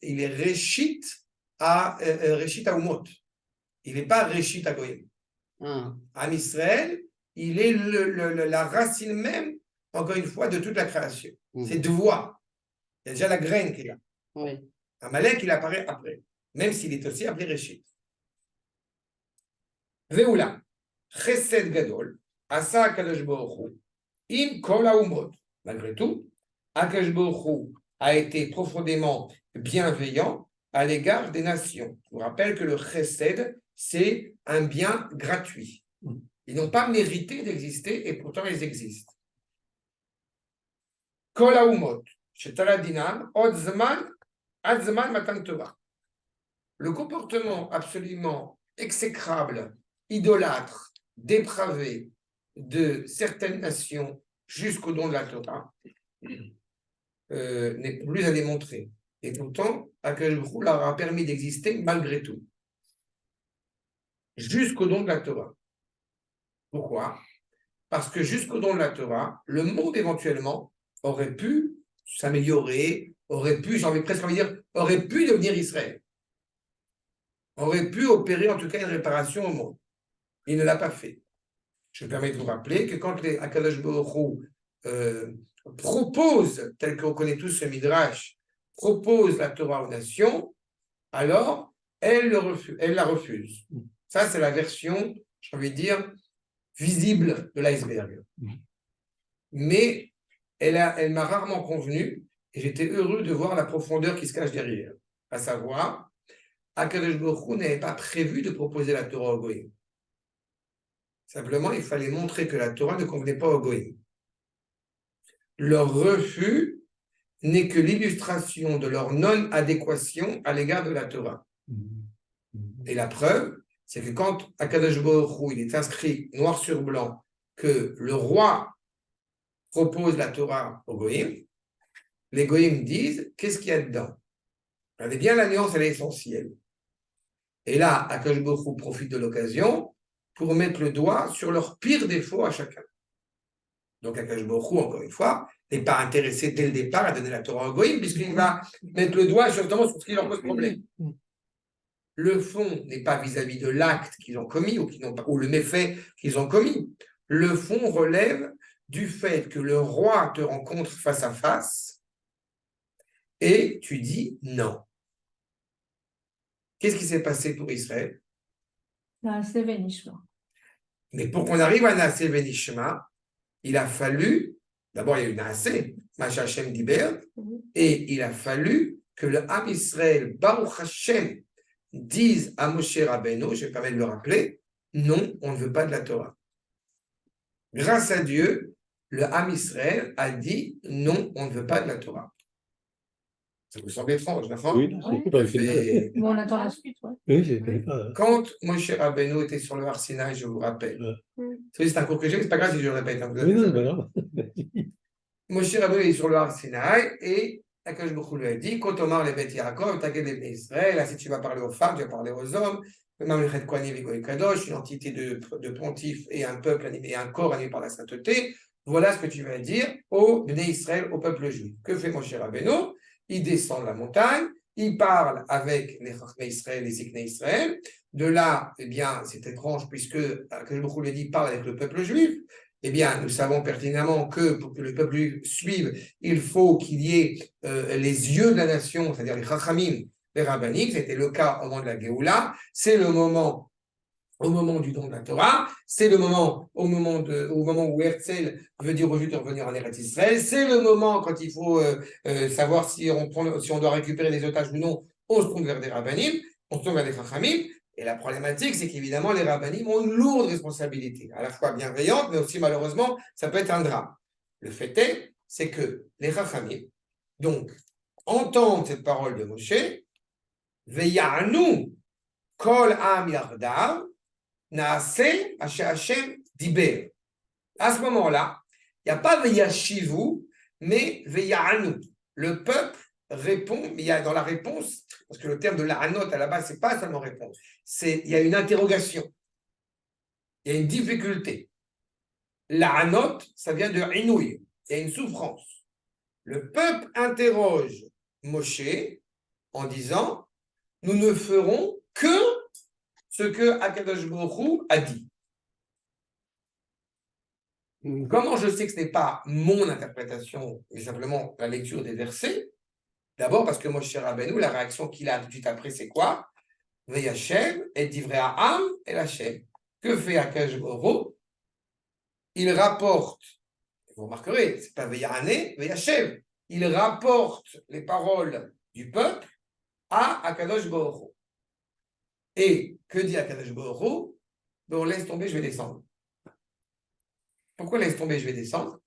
il est Réchit à Umot. Il n'est pas Réchit à Goïm. Ah. Am Israël, il est la racine même, encore une fois, de toute la création. C'est de voix. Il y a déjà la graine qui est là. Oui. Amalek, il apparaît après, même s'il est aussi appelé Réchit. Veoula, Chesed Gadol, Asa Akadosh Baruch Hu, Im Kol HaUmot. Malgré tout, Akadosh Baruch Hu a été profondément bienveillant à l'égard des nations. Je vous rappelle que le Chesed, c'est un bien gratuit. Ils n'ont pas mérité d'exister et pourtant ils existent. Kol HaUmot, Shetaladinam, Odzman, Adzman Matan Torah. Le comportement absolument exécrable, idolâtre, dépravé de certaines nations jusqu'au don de la Torah n'est plus à démontrer. Et pourtant, Akadosh Baruch Hu leur a permis d'exister malgré tout. Jusqu'au don de la Torah. Pourquoi? Parce que jusqu'au don de la Torah, le monde éventuellement aurait pu s'améliorer, aurait pu, presque envie de dire, aurait pu devenir Israël. Aurait pu opérer en tout cas une réparation au monde. Il ne l'a pas fait. Je me permets de vous rappeler que quand les Akadosh Baruch Hu propose, tel qu'on connaît tous ce Midrash, propose la Torah aux nations, alors elle la refuse. Ça, c'est la version, j'ai envie de dire, visible de l'iceberg. Mais elle m'a rarement convenu, et j'étais heureux de voir la profondeur qui se cache derrière. À savoir, Akadosh Baruch Hu n'avait pas prévu de proposer la Torah aux Goïm. Simplement, il fallait montrer que la Torah ne convenait pas aux Goïm. Leur refus n'est que l'illustration de leur non-adéquation à l'égard de la Torah. Et la preuve, c'est que quand Akadosh Baruch Hu, il est inscrit noir sur blanc que le roi propose la Torah aux Goïm, les Goïm disent qu'est-ce qu'il y a dedans? Regardez bien la nuance, elle est essentielle. Et là, Akadosh Baruch Hu profite de l'occasion pour mettre le doigt sur leur pire défaut à chacun. Donc Akadosh Baruch Hu, encore une fois, n'est pas intéressé dès le départ à donner la Torah aux Goïm, puisqu'il va mettre le doigt justement sur ce qui leur pose problème. Le fond n'est pas vis-à-vis de l'acte qu'ils ont commis ou le méfait qu'ils ont commis. Le fond relève du fait que le roi te rencontre face à face et tu dis non. Qu'est-ce qui s'est passé pour Israël? Mais pour qu'on arrive à Naaseh Venishma, il a fallu, d'abord il y a eu Naaseh, Masha Hashem Diber, et il a fallu que le Ham Israël, Baruch Hashem, dise à Moshe Rabbeinu, je vais permettre de le rappeler, non, on ne veut pas de la Torah. Grâce à Dieu, le Ham Israël a dit non, on ne veut pas de la Torah. Ça vous semble étrange, d'accord? Oui, c'est pas fait. Bon, on attend la suite, ouais. Oui, je ne connais pas. Quand Moshe Rabbeinu était sur le Har Sinaï, je vous rappelle, c'est un cours que j'ai, mais c'est pas grave si je le répète. Hein, Oui, non, c'est pas grave. Moshe Rabbeinu est sur le Har Sinaï et Akadosh Baruch Hu lui a dit, quand Omar les Beth Yaakov, t'inquiète les Israël, là si tu vas parler aux femmes, tu vas parler aux hommes, Mamlechet Kohanim et Kadosh, une entité de pontife et un peuple animé, et un corps animé par la sainteté, voilà ce que tu vas dire aux Bnei Israël, au peuple juif. Que fait Moshe Rabbeinu? Il descend de la montagne, il parle avec les Chachmei Israël, les Ziknei Israël. De là, eh bien, c'est étrange puisque Akadosh Baruch Hu lui dit parle avec le peuple juif. Eh bien, nous savons pertinemment que pour que le peuple juif suive, il faut qu'il y ait les yeux de la nation, c'est-à-dire les Chachamim, les Rabbanim. C'était le cas au moment de la Géoula. C'est le moment au moment du don de la Torah, c'est le moment au moment où Herzl veut dire aux Juifs de revenir en Eretz Israël, c'est le moment quand il faut savoir si on doit récupérer des otages ou non, on se tourne vers des rabbanim, on se tourne vers des chachamim, et la problématique c'est qu'évidemment les rabbanim ont une lourde responsabilité, à la fois bienveillante, mais aussi malheureusement, ça peut être un drame. Le fait est, c'est que les chachamim, donc, entendent cette parole de Moshe, Veya'anu kol am yardav, Naaseh Hashem Diber. À ce moment-là, il n'y a pas Veyashivu, mais Veya'anu. Le peuple répond, mais il y a dans la réponse, parce que le terme de la'anot à la base, ce n'est pas seulement répondre, il y a une interrogation, il y a une difficulté. La'anot, ça vient de inouï, il y a une souffrance. Le peuple interroge Moshe en disant, nous ne ferons que ce que Akadosh Baruch Hu a dit. Comment je sais que ce n'est pas mon interprétation, mais simplement la lecture des versets? D'abord parce que Moshe Rabbeinu, la réaction qu'il a tout de suite après, c'est quoi? Veyashem et divrei ha'am et Hashem. Que fait Akadosh Baruch Hu? Il rapporte, vous remarquerez, c'est pas Veyahane, Veyashem. Il rapporte les paroles du peuple à Akadosh Baruch Hu. Et que dit Akadosh Baruch Hu? On laisse tomber, je vais descendre. Pourquoi laisse tomber, je vais descendre?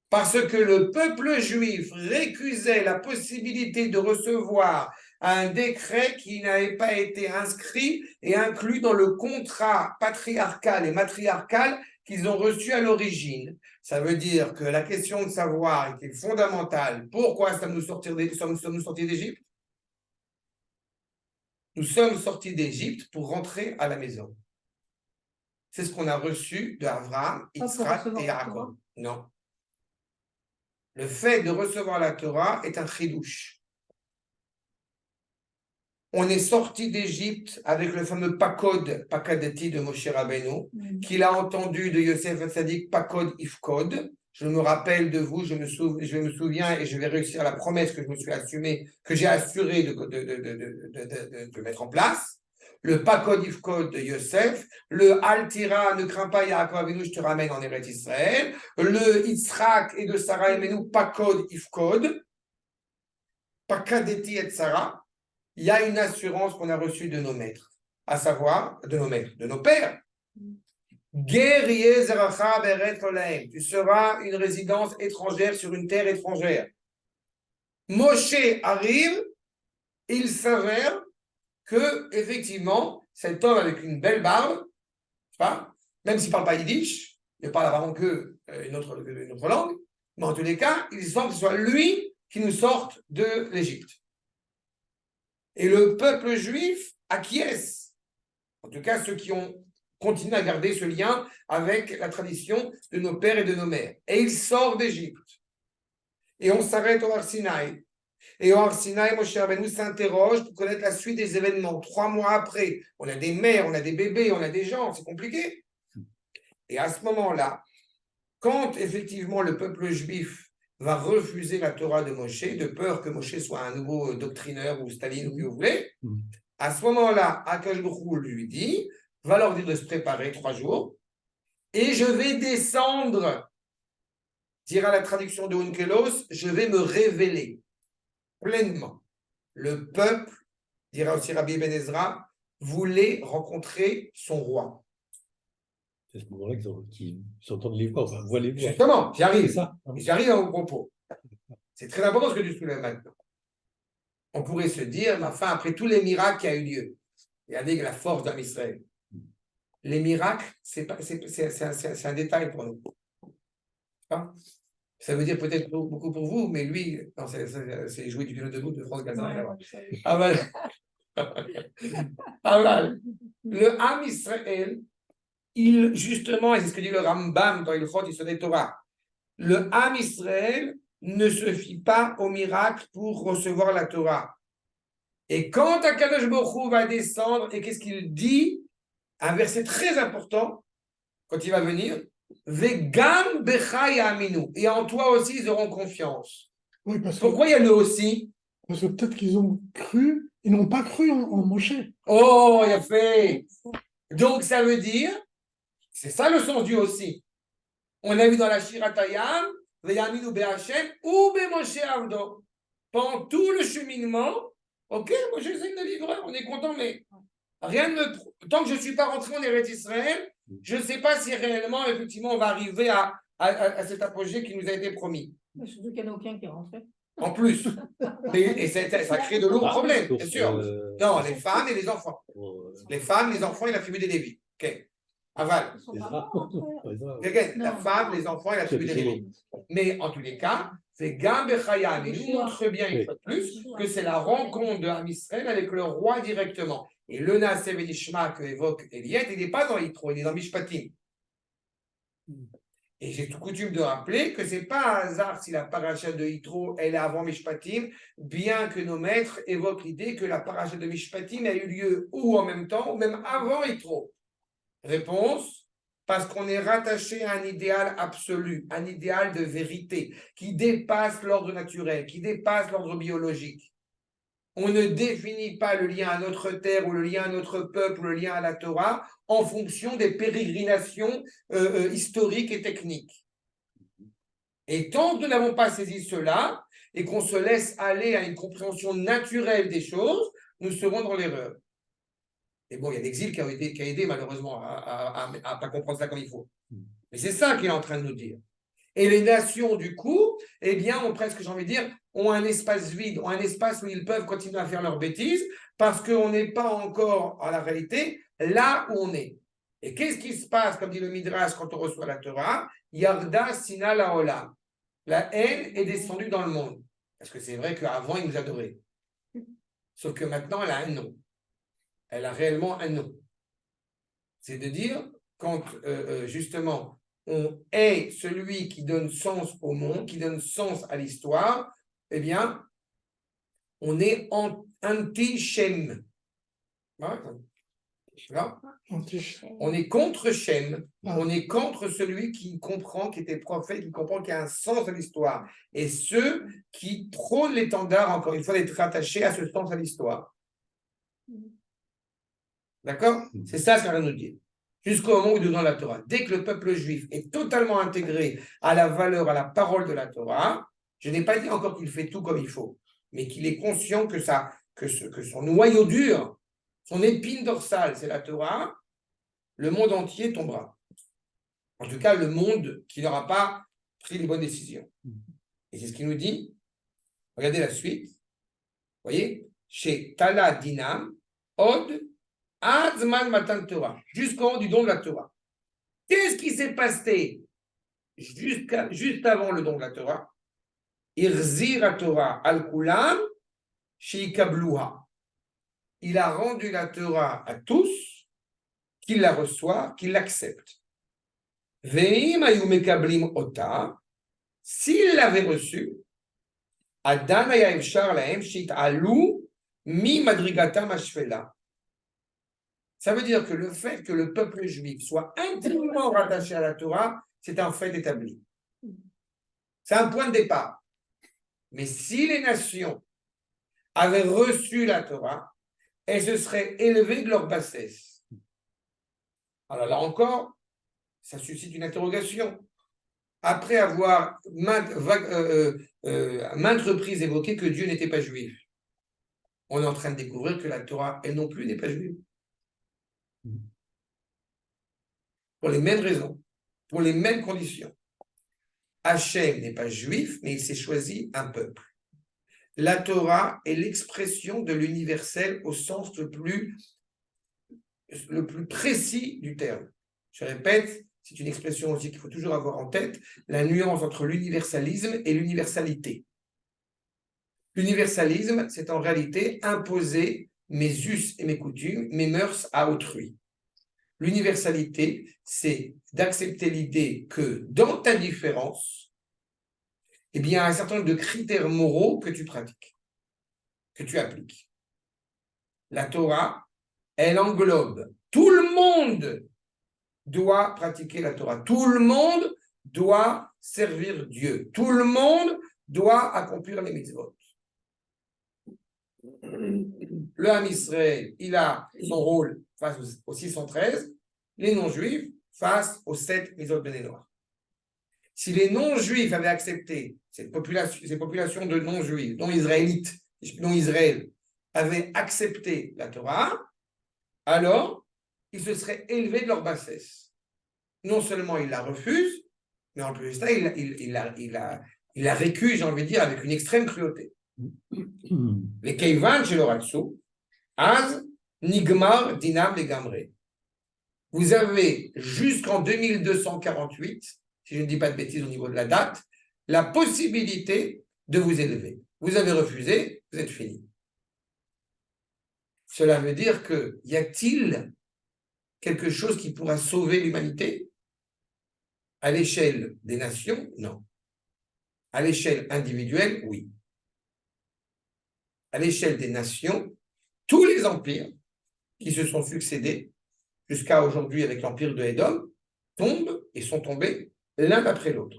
Parce que le peuple juif récusait la possibilité de recevoir un décret qui n'avait pas été inscrit et inclus dans le contrat patriarcal et matriarcal qu'ils ont reçu à l'origine. Ça veut dire que la question de savoir était fondamentale. Pourquoi sommes-nous sortis d'Égypte? Nous sommes sortis d'Égypte pour rentrer à la maison. C'est ce qu'on a reçu de Abraham, Yitzhak et Yaakov. Non. Le fait de recevoir la Torah est un chidouche. On est sorti d'Égypte avec le fameux Pakod, Pakadeti de Moshe Rabbeinu, qu'il a entendu de Yosef Hatzadik, Pakod Ifkod. Je me rappelle de vous, je me souviens et je vais réussir la promesse que je me suis assumée, que j'ai assuré de mettre en place. Le Pakod Ifkod de Yosef, le Altira, ne crains pas Yaakov Avinu, je te ramène en Eretz Israël, le Yitzhak et de Sarah Emenu, Pakod Ifkod, Pakadeti et Sarah. Il y a une assurance qu'on a reçue de nos maîtres, à savoir, de nos maîtres, de nos pères. Tu seras une résidence étrangère sur une terre étrangère. Moshe arrive, il s'avère que, effectivement, cet homme avec une belle barbe, pas, même s'il ne parle pas yiddish, il ne parle apparemment une autre langue, mais en tous les cas, il semble que ce soit lui qui nous sorte de l'Égypte. Et le peuple juif acquiesce, en tout cas ceux qui ont continué à garder ce lien avec la tradition de nos pères et de nos mères. Et il sort d'Égypte. Et on s'arrête au Har Sinaï. Et au Har Sinaï, Moshe Rabbeinu s'interroge pour connaître la suite des événements. 3 mois après, on a des mères, on a des bébés, on a des gens, c'est compliqué. Et à ce moment-là, quand effectivement le peuple juif va refuser la Torah de Moshe, de peur que Moshe soit un nouveau doctrineur ou Staline ou qui vous voulez, à ce moment-là, Akash Baruch Hu lui dit, va leur dire de se préparer 3 jours, et je vais descendre, dira la traduction de Onkelos, je vais me révéler pleinement. Le peuple, dira aussi Rabbi Ben Ezra, voulait rencontrer son roi. C'est à ce moment-là qu'ils s'entendent les voix, enfin, voient les voix. Justement, j'arrive. C'est ça. J'arrive au propos. C'est très important ce que tu soulèves maintenant. On pourrait se dire, ma fin, après tous les miracles qui ont eu lieu, regardez la force d'Am Israël. Les miracles, c'est un détail pour nous. Hein? Ça veut dire peut-être beaucoup pour vous, mais lui, c'est jouer du piano debout de France Gazan. Ah mal. Ah mal. Le Am Israël, il, justement, et c'est ce que dit le Rambam dans Ilchot Yesodei Torah, le Am Israël ne se fie pas au miracle pour recevoir la Torah. Et quand Akadosh Baruch Hu va descendre, et qu'est-ce qu'il dit? Un verset très important, quand il va venir, Vegam becha ya'aminu. Et en toi aussi, ils auront confiance. Oui, parce que, Pourquoi il y a le aussi? parce que peut-être qu'ils ont cru, ils n'ont pas cru en Moshe. Oh, il a fait. Donc, ça veut dire, c'est ça le sens du aussi. On a vu dans la Shiratayam, Veyaminu be'Hashem ou be'Moshe Avdo. Pendant tout le cheminement, ok, moi j'essaie de livrer, on est content, mais rien ne tant que je ne suis pas rentré en Eretz Israël, je ne sais pas si réellement, effectivement, on va arriver à cet apogée qui nous a été promis. Mais surtout qu'il n'y en a aucun qui est rentré. En plus. Et ça crée de lourds problèmes, bien sûr. Non, les femmes et les enfants. Les femmes, les enfants et la tribu des Lévites. Ok. Aval. Ils sont pas morts, La femme, les enfants et la tribu des Lévites. Mais en tous les cas, c'est Gambechaya, mais nous montre bien une fois de plus que c'est la rencontre de Am Israël avec le roi directement. Et le Naaseh Venishma que évoque Eliette, il n'est pas dans Yitro, il est dans Mishpatim. Et j'ai tout coutume de rappeler que ce n'est pas un hasard si la paracha de Yitro, elle est avant Mishpatim, bien que nos maîtres évoquent l'idée que la paracha de Mishpatim a eu lieu ou en même temps, ou même avant Yitro. Réponse, parce qu'on est rattaché à un idéal absolu, un idéal de vérité, qui dépasse l'ordre naturel, qui dépasse l'ordre biologique. On ne définit pas le lien à notre terre ou le lien à notre peuple ou le lien à la Torah en fonction des pérégrinations historiques et techniques. Et tant que nous n'avons pas saisi cela et qu'on se laisse aller à une compréhension naturelle des choses, nous serons dans l'erreur. Et bon, il y a l'exil qui a aidé malheureusement à ne pas comprendre ça comme il faut. Mais c'est ça qu'il est en train de nous dire. Et les nations, du coup, eh bien, ont presque, j'ai envie de dire, ont un espace vide, ont un espace où ils peuvent continuer à faire leurs bêtises parce qu'on n'est pas encore, à la réalité, là où on est. Et qu'est-ce qui se passe, comme dit le Midrash, quand on reçoit la Torah? Yarda Sina Laolam. La haine est descendue dans le monde. Parce que c'est vrai qu'avant, ils nous adoraient. Sauf que maintenant, elle a un nom. Elle a réellement un nom. C'est de dire, quand justement, on est celui qui donne sens au monde, qui donne sens à l'histoire, eh bien, on est anti-Shem. On est contre Shem. On est contre celui qui comprend, qui était prophète, qui comprend qu'il y a un sens à l'histoire. Et ceux qui prônent l'étendard, encore une fois, d'être rattachés à ce sens à l'histoire. D'accord? C'est ça ce qu'on va nous dire. Jusqu'au moment où il nous donne la Torah. Dès que le peuple juif est totalement intégré à la valeur, à la parole de la Torah, je n'ai pas dit encore qu'il fait tout comme il faut, mais qu'il est conscient que son noyau dur, son épine dorsale, c'est la Torah, le monde entier tombera. En tout cas, le monde qui n'aura pas pris les bonnes décisions. Et c'est ce qu'il nous dit. Regardez la suite. Vous voyez? Chez Tala Dinam, Od Azman Matan Torah, jusqu'au moment du don de la Torah. Qu'est-ce qui s'est passé juste avant le don de la Torah? Irzir Torah al-Kulam sheikabluha. Il a rendu la Torah à tous, qu'ils la reçoivent, qu'ils l'acceptent. Ve'im ayu mekablim ota, s'ils l'avaient reçue, Adan haya efshar lahem sheit'alu mi madrigatam ashfela. Ça veut dire que le fait que le peuple juif soit intimement rattaché à la Torah, c'est un fait établi. C'est un point de départ. Mais si les nations avaient reçu la Torah, elles se seraient élevées de leur bassesse. Alors là encore, ça suscite une interrogation. Après avoir maintes reprises évoqué que Dieu n'était pas juif, on est en train de découvrir que la Torah, elle non plus, n'est pas juive. Pour les mêmes raisons, pour les mêmes conditions. Hachem n'est pas juif, mais il s'est choisi un peuple. La Torah est l'expression de l'universel au sens le plus précis du terme. Je répète, c'est une expression aussi qu'il faut toujours avoir en tête, la nuance entre l'universalisme et l'universalité. L'universalisme, c'est en réalité imposer mes us et mes coutumes, mes mœurs à autrui. L'universalité, c'est d'accepter l'idée que dans ta différence, eh bien, il y a un certain nombre de critères moraux que tu pratiques, que tu appliques. La Torah, elle englobe tout le monde doit pratiquer la Torah. Tout le monde doit servir Dieu. Tout le monde doit accomplir les mitzvot. Le Ham Israël, il a son rôle face aux 613, les non-juifs face aux 7 mitzvot Bnei Noach. Si les non-juifs avaient accepté ces populations de non-juifs, non-israélites, non-israël, avaient accepté la Torah, alors ils se seraient élevés de leur bassesse. Non seulement ils la refusent, mais en plus de ça, il la récuse, j'ai envie de dire, avec une extrême cruauté. Les Keivan chez l'Oratsu, Az Nigmar Dinam Legamre. Vous avez jusqu'en 2248, si je ne dis pas de bêtises au niveau de la date, la possibilité de vous élever. Vous avez refusé, vous êtes fini. Cela veut dire que, y a-t-il quelque chose qui pourra sauver l'humanité? À l'échelle des nations, non. À l'échelle individuelle, oui. À l'échelle des nations, tous les empires qui se sont succédés jusqu'à aujourd'hui avec l'empire de Édom tombent et sont tombés l'un après l'autre.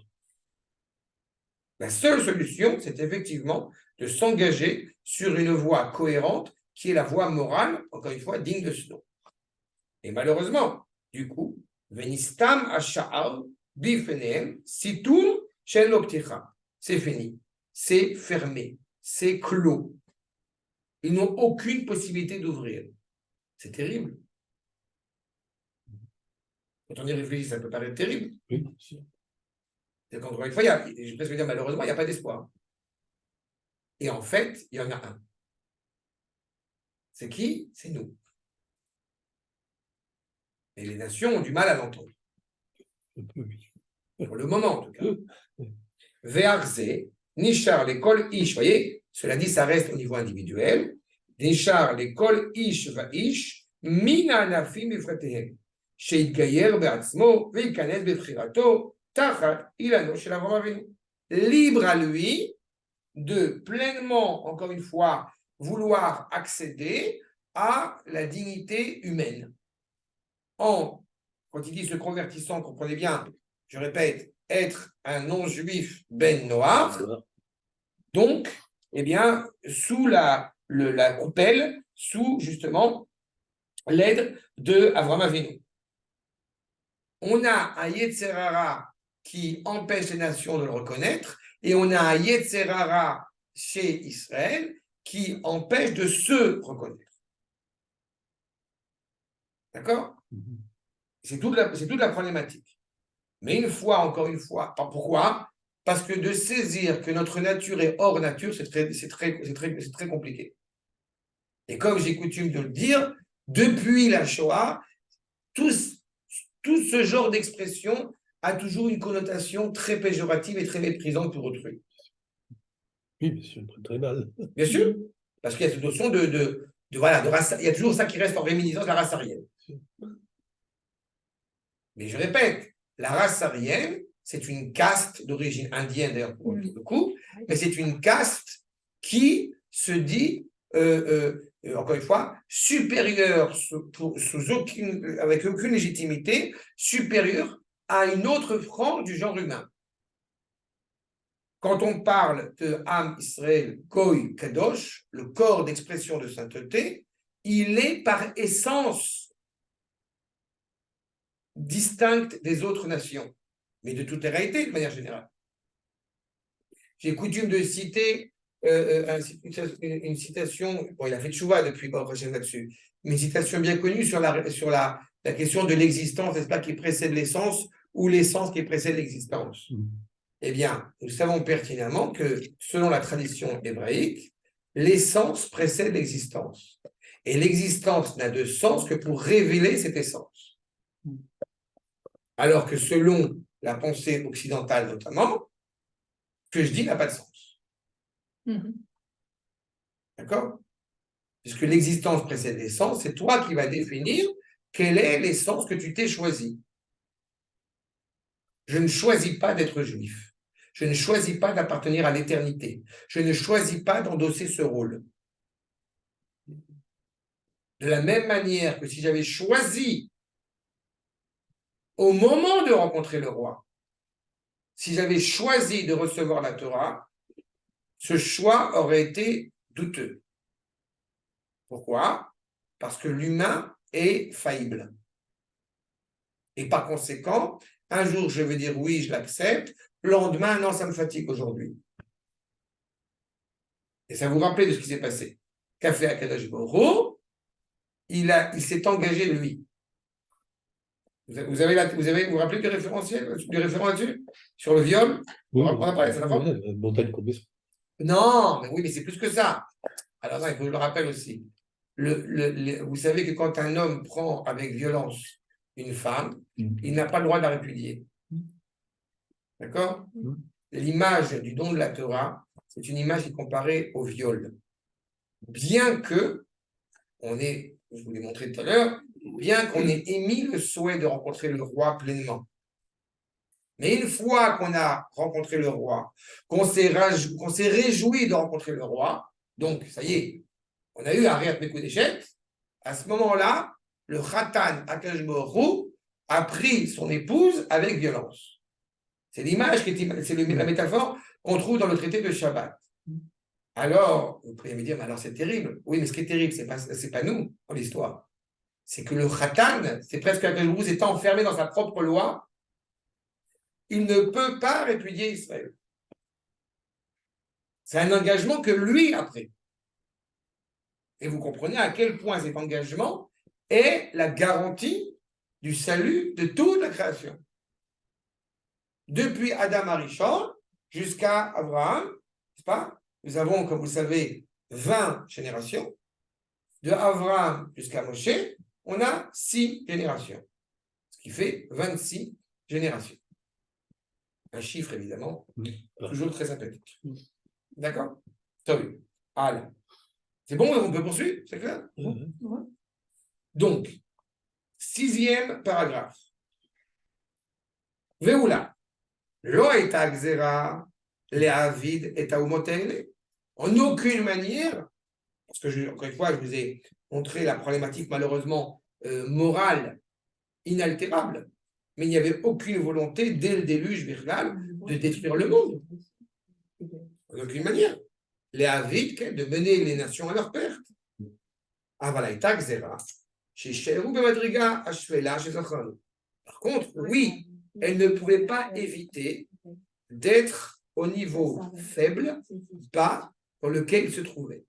La seule solution, c'est effectivement de s'engager sur une voie cohérente qui est la voie morale, encore une fois, digne de ce nom. Et malheureusement, du coup, Venistam Asha'ar Bifenem Situm Shel Opticha. C'est fini, c'est fermé, c'est clos. Ils n'ont aucune possibilité d'ouvrir. C'est terrible. Quand on y réfléchit, ça peut paraître terrible. Oui, c'est sûr. C'est qu'encore une fois, je vais presque dire malheureusement, il n'y a pas d'espoir. Et en fait, il y en a un. C'est qui? C'est nous. Et les nations ont du mal à l'entendre. Pour le moment, en tout cas. Ve'arze, Nishar l'école ish. Vous voyez, cela dit, ça reste au niveau individuel. Nishar l'école ish va'ish, mina anafim bifratehem. Sheitgayer be'atzmo, ve'ikanes befrirato, tachat ilano shel Avraham Avinu. Libre à lui de pleinement, encore une fois, vouloir accéder à la dignité humaine. Quand il dit se convertissant, comprenez bien, je répète, être un non-juif ben noir, donc, eh bien, sous la coupelle, sous justement l'aide de Avraham Avinu. On a un Yetzer Hara qui empêche les nations de le reconnaître, et on a un Yetzer Hara chez Israël qui empêche de se reconnaître. D'accord? C'est toute la problématique. Mais encore une fois, pourquoi? Parce que de saisir que notre nature est hors nature, c'est très compliqué. Et comme j'ai coutume de le dire, Depuis la Shoah, tout ce genre d'expression a toujours une connotation très péjorative et très méprisante pour autrui. Oui, bien sûr, très mal. Bien sûr, parce qu'il y a cette notion de race, il y a toujours ça qui reste en réminiscence de la race aryenne. Mais je répète, la race aryenne, c'est une caste d'origine indienne d'ailleurs pour le coup, mais c'est une caste qui se dit, encore une fois, supérieure avec aucune légitimité, supérieure à une autre frange du genre humain. Quand on parle de Am Israël Goy Kadosh, le corps d'expression de sainteté, il est par essence distinct des autres nations, mais de toutes les réalités de manière générale. J'ai coutume de citer une citation, bon, il a fait tchouva depuis là-dessus, mais une citation bien connue sur la question de l'existence, n'est-ce pas, qui précède l'essence, ou l'essence qui précède l'existence. Eh bien, nous savons pertinemment que, selon la tradition hébraïque, l'essence précède l'existence. Et l'existence n'a de sens que pour révéler cette essence. Alors que selon la pensée occidentale notamment, ce que je dis n'a pas de sens. D'accord? Puisque l'existence précède l'essence, c'est toi qui vas définir quelle est l'essence que tu t'es choisie. Je ne choisis pas d'être juif. Je ne choisis pas d'appartenir à l'éternité. Je ne choisis pas d'endosser ce rôle. De la même manière que si j'avais choisi au moment de rencontrer le roi, si j'avais choisi de recevoir la Torah, ce choix aurait été douteux. Pourquoi? Parce que l'humain est faillible. Et par conséquent, un jour je vais dire oui, je l'accepte, le lendemain, non, ça me fatigue aujourd'hui. Et ça vous rappelle de ce qui s'est passé. Qu'a fait Akadosh Baruch Hu? Il s'est engagé lui. Vous vous rappelez du référent là-dessus? Sur le viol? Oui, on a parlé, c'est la fois? Montagne Combesson. Non, mais oui, mais c'est plus que ça. Alors non, il faut que je le rappelle aussi. Vous savez que quand un homme prend avec violence une femme, il n'a pas le droit de la répudier. D'accord? L'image du don de la Torah, c'est une image qui est comparée au viol. Bien que, je vous l'ai montré tout à l'heure, bien qu'on ait émis le souhait de rencontrer le roi pleinement. Mais une fois qu'on a rencontré le roi, qu'on s'est réjoui de rencontrer le roi, donc ça y est, on a eu un Ariat Mekudeshet, à ce moment-là, le Khatan Akadosh Baruch Hu a pris son épouse avec violence. C'est l'image, c'est la métaphore qu'on trouve dans le traité de Shabbat. Alors, vous pourriez me dire, mais alors c'est terrible. Oui, mais ce qui est terrible, c'est pas nous, dans l'histoire. C'est que le Khatan, c'est presque Akadosh Baruch Hu est enfermé dans sa propre loi. Il ne peut pas répudier Israël. C'est un engagement que lui a pris. Et vous comprenez à quel point cet engagement est la garantie du salut de toute la création. Depuis Adam Arishon jusqu'à Abraham, n'est-ce pas? Nous avons, comme vous savez, 20 générations. De Abraham jusqu'à Moshe, on a 6 générations. Ce qui fait 26 générations. Un chiffre, évidemment, toujours très sympathique. D'accord? Salut. Allez. C'est bon, on peut poursuivre, c'est clair? Donc, 6e paragraphe. Veoula. Lo eta gzera le'avid et aumotele. En aucune manière, parce que, encore une fois, je vous ai montré la problématique malheureusement morale inaltérable, mais il n'y avait aucune volonté, dès le déluge virgal, de détruire le monde. En aucune manière. Les Havites, de mener les nations à leur perte. Avalaïta Gzera, chez Sheru Bemadriga, Ashvela, chez Zachon. Par contre, oui, elle ne pouvait pas éviter d'être au niveau faible, bas, dans lequel il se trouvait.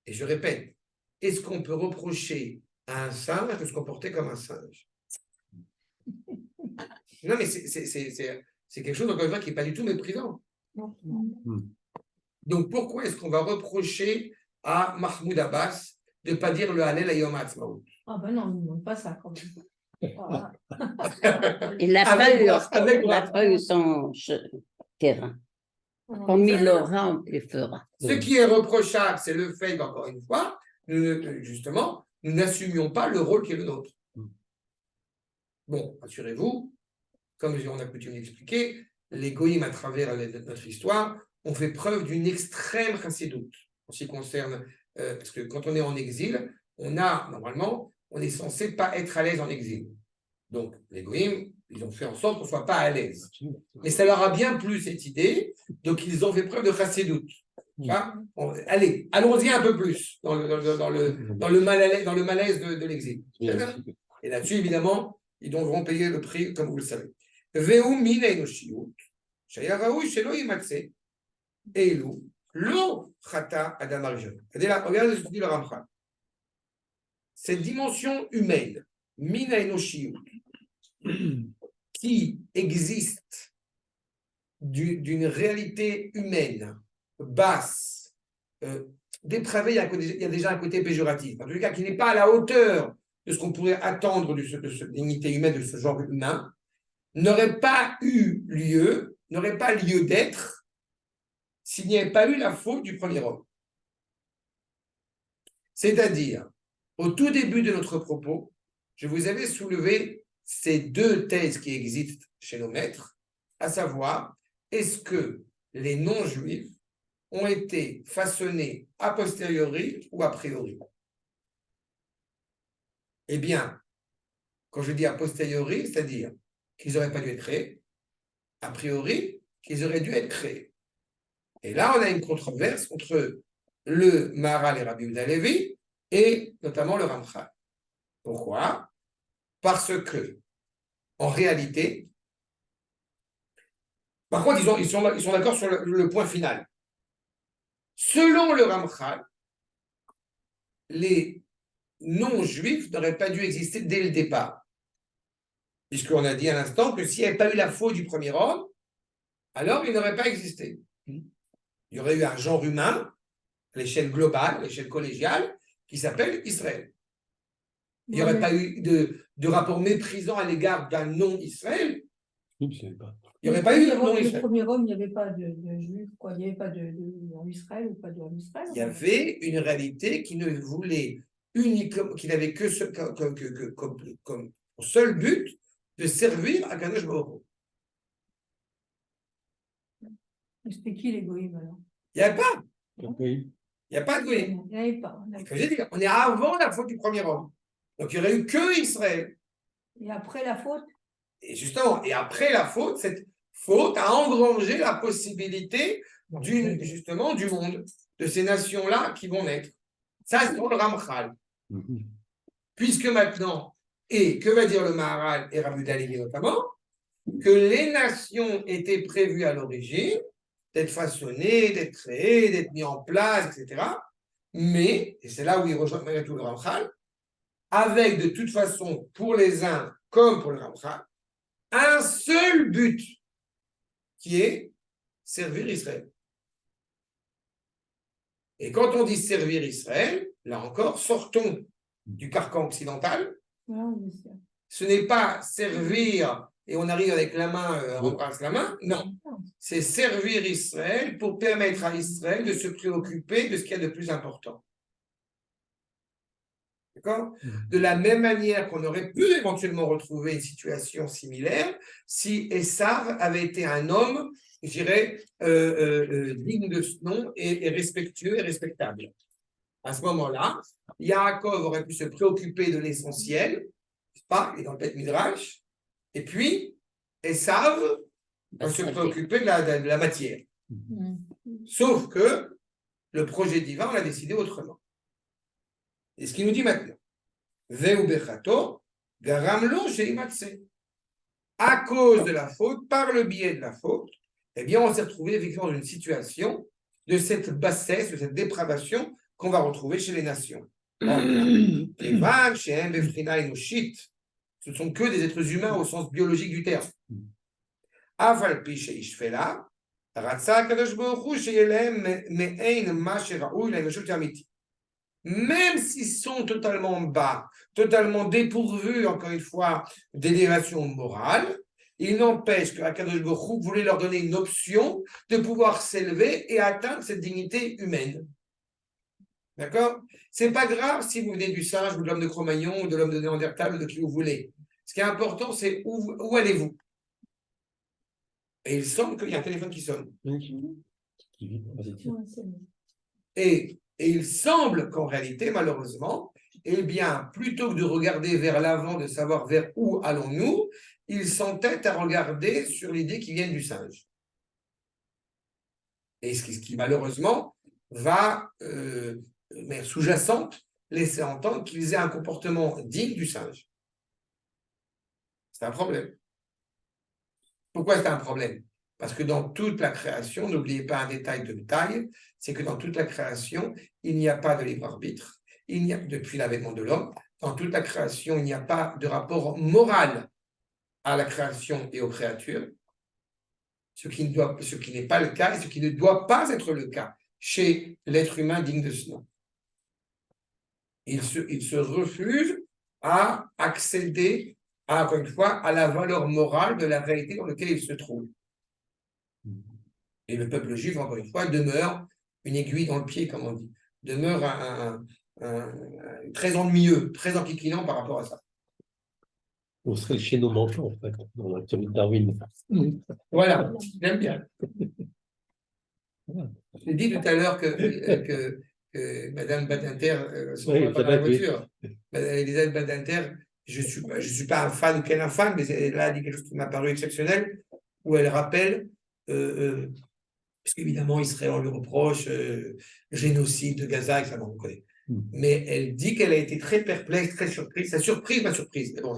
Et je répète, est-ce qu'on peut reprocher à un singe de se comporter comme un singe? Non, mais c'est quelque chose, encore une fois, qui n'est pas du tout méprisant. Donc, pourquoi est-ce qu'on va reprocher à Mahmoud Abbas de ne pas dire le Hallel à Yom HaAtzmaut. Ah ben non, on ne demande pas ça quand même. Voilà. Il n'a pas eu son terrain. Comme il l'aura, on le fera. Ce qui est reprochable, c'est le fait qu'encore une fois, justement, nous n'assumions pas le rôle qui est le nôtre. Bon, assurez-vous, comme on a coutume d'expliquer, les goïms à travers notre histoire ont fait preuve d'une extrême chassidoute en ce qui concerne, parce que quand on est en exil, normalement, on est censé pas être à l'aise en exil. Donc, les goïms, ils ont fait en sorte qu'on ne soit pas à l'aise. Mais ça leur a bien plu cette idée, donc ils ont fait preuve de chassidoute. Allez, allons-y un peu plus dans le malaise de l'exil. Et là-dessus, évidemment, ils devront payer le prix, comme vous le savez. Veu mina enoshiyut, shaya raoui shelo yimatse, eilu, lo chata adam harishon. Regardez ce que dit le Ramchal. Cette dimension humaine, mina enoshiyut, qui existe d'une réalité humaine basse, dépravée, il y a déjà un côté péjoratif, en tout cas qui n'est pas à la hauteur de ce qu'on pourrait attendre de cette dignité humaine, de ce genre humain, n'aurait pas lieu d'être s'il n'y avait pas eu la faute du premier homme. C'est-à-dire, au tout début de notre propos, je vous avais soulevé ces deux thèses qui existent chez nos maîtres, à savoir, est-ce que les non-juifs ont été façonnés a posteriori ou a priori? Eh bien, quand je dis a posteriori, c'est-à-dire qu'ils n'auraient pas dû être créés, a priori, qu'ils auraient dû être créés. Et là, on a une controverse entre le Maharal et Rabbi Yehuda Halevi et notamment le Ramchal. Pourquoi? Parce que, en réalité, par contre, ils sont d'accord sur le point final. Selon le Ramchal, les non-juifs n'auraient pas dû exister dès le départ. Puisqu'on a dit à l'instant que s'il n'y avait pas eu la faute du premier homme, alors il n'aurait pas existé. Il y aurait eu un genre humain, à l'échelle globale, à l'échelle collégiale, qui s'appelle Israël. Il n'y aurait pas eu de rapport méprisant à l'égard d'un non-Israël. Il n'y aurait pas eu de non-Israël. Le premier homme, il n'y avait pas de juif, quoi. Il n'y avait pas de Israël ou pas de Israël. Il y avait une réalité qui ne voulait uniquement, qui n'avait que comme seul but de servir à Kadosh Baruch Hu. C'était qui les goïms alors? Il n'y a pas. Oui. Il n'y a pas de goïm. Il n'y avait pas. On est avant la faute du premier homme. Donc il n'y aurait eu que Israël. Et après la faute? Et justement, et après la faute, cette faute a engrangé la possibilité justement du monde, de ces nations-là qui vont naître. Ça, c'est pour le Ramchal. Puisque maintenant, et que va dire le Maharal et Rabbi Yehuda Halevi notamment, que les nations étaient prévues à l'origine, d'être façonnées, d'être créées, d'être mises en place, etc. Mais, et c'est là où il rejoint malgré tout le Ramchal, avec de toute façon, pour les uns comme pour le Ramchal, un seul but, qui est servir Israël. Et quand on dit servir Israël, là encore, sortons du carcan occidental. Ce n'est pas servir et on arrive avec la main, on embrasse la main. Non, c'est servir Israël pour permettre à Israël de se préoccuper de ce qu'il y a de plus important. D'accord? De la même manière qu'on aurait pu éventuellement retrouver une situation similaire si Esav avait été un homme, je dirais, digne de ce nom et respectueux et respectable. À ce moment-là, Yaakov aurait pu se préoccuper de l'essentiel, pas, il est dans le Beth Midrash, et puis Esav va se préoccuper de la matière. Sauf que le projet divin, on l'a décidé autrement. Et ce qu'il nous dit maintenant, Veu bechato, garamlo sheimatse. À cause de la faute, par le biais de la faute, eh bien, on s'est retrouvé effectivement dans une situation de cette bassesse, de cette dépravation qu'on va retrouver chez les nations. Kevan, shehem befrina enoshit, ce ne sont que des êtres humains au sens biologique du terme. Aval pi sheishfela, ratsa kadosh baruch hu sheyelem me'ein ma sheraou l'enoshut amiti. même s'ils sont totalement bas, totalement dépourvus, encore une fois, d'élévation morale, il n'empêche que Akadosh Baruch Hu voulait leur donner une option de pouvoir s'élever et atteindre cette dignité humaine. D'accord? C'est pas grave si vous venez du singe ou de l'homme de Cro-Magnon ou de l'homme de Néandertal ou de qui vous voulez. Ce qui est important, c'est où allez-vous? Et il semble qu'il y a un téléphone qui sonne. Et il semble qu'en réalité, malheureusement, eh bien, plutôt que de regarder vers l'avant, de savoir vers où allons-nous, ils s'entêtent à regarder sur l'idée qui vient du singe. Et ce qui malheureusement va, mais sous-jacente, laisser entendre qu'ils aient un comportement digne du singe. C'est un problème. Pourquoi c'est un problème? Parce que dans toute la création, n'oubliez pas un détail de taille, c'est que dans toute la création, il n'y a pas de libre arbitre, il n'y a, depuis l'avènement de l'homme, dans toute la création, il n'y a pas de rapport moral à la création et aux créatures, ce qui n'est pas le cas et ce qui ne doit pas être le cas chez l'être humain digne de ce nom. Il se refuse à accéder, encore une fois, à la valeur morale de la réalité dans laquelle il se trouve. Et le peuple juif, encore une fois, demeure une aiguille dans le pied, comme on dit, demeure très ennuyeux, très enquiquinant par rapport à ça. On serait le chaînon manquant, en fait, dans la théorie de Darwin. Voilà, j'aime bien. J'ai dit tout à l'heure que Madame Badinter, Oui, dans la voiture, Elisabeth Badinter, je suis pas un fan ou qu'elle est un fan, mais elle a dit quelque chose qui m'a paru exceptionnel, où elle rappelle, parce qu'évidemment, Israël, on lui reproche génocide de Gaza, et ça, on connaît. Mais elle dit qu'elle a été très perplexe, très surprise. Ça surprise ma surprise. Mais, bon,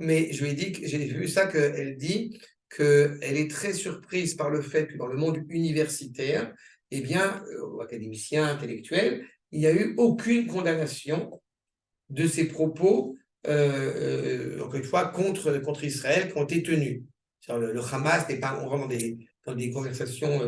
mais je lui ai dit que j'ai vu ça, qu'elle dit qu'elle est très surprise par le fait que dans le monde universitaire, eh bien, académicien, intellectuel, il n'y a eu aucune condamnation de ces propos, encore une fois, contre Israël qui ont été tenus. Le Hamas n'est pas vraiment dans des conversations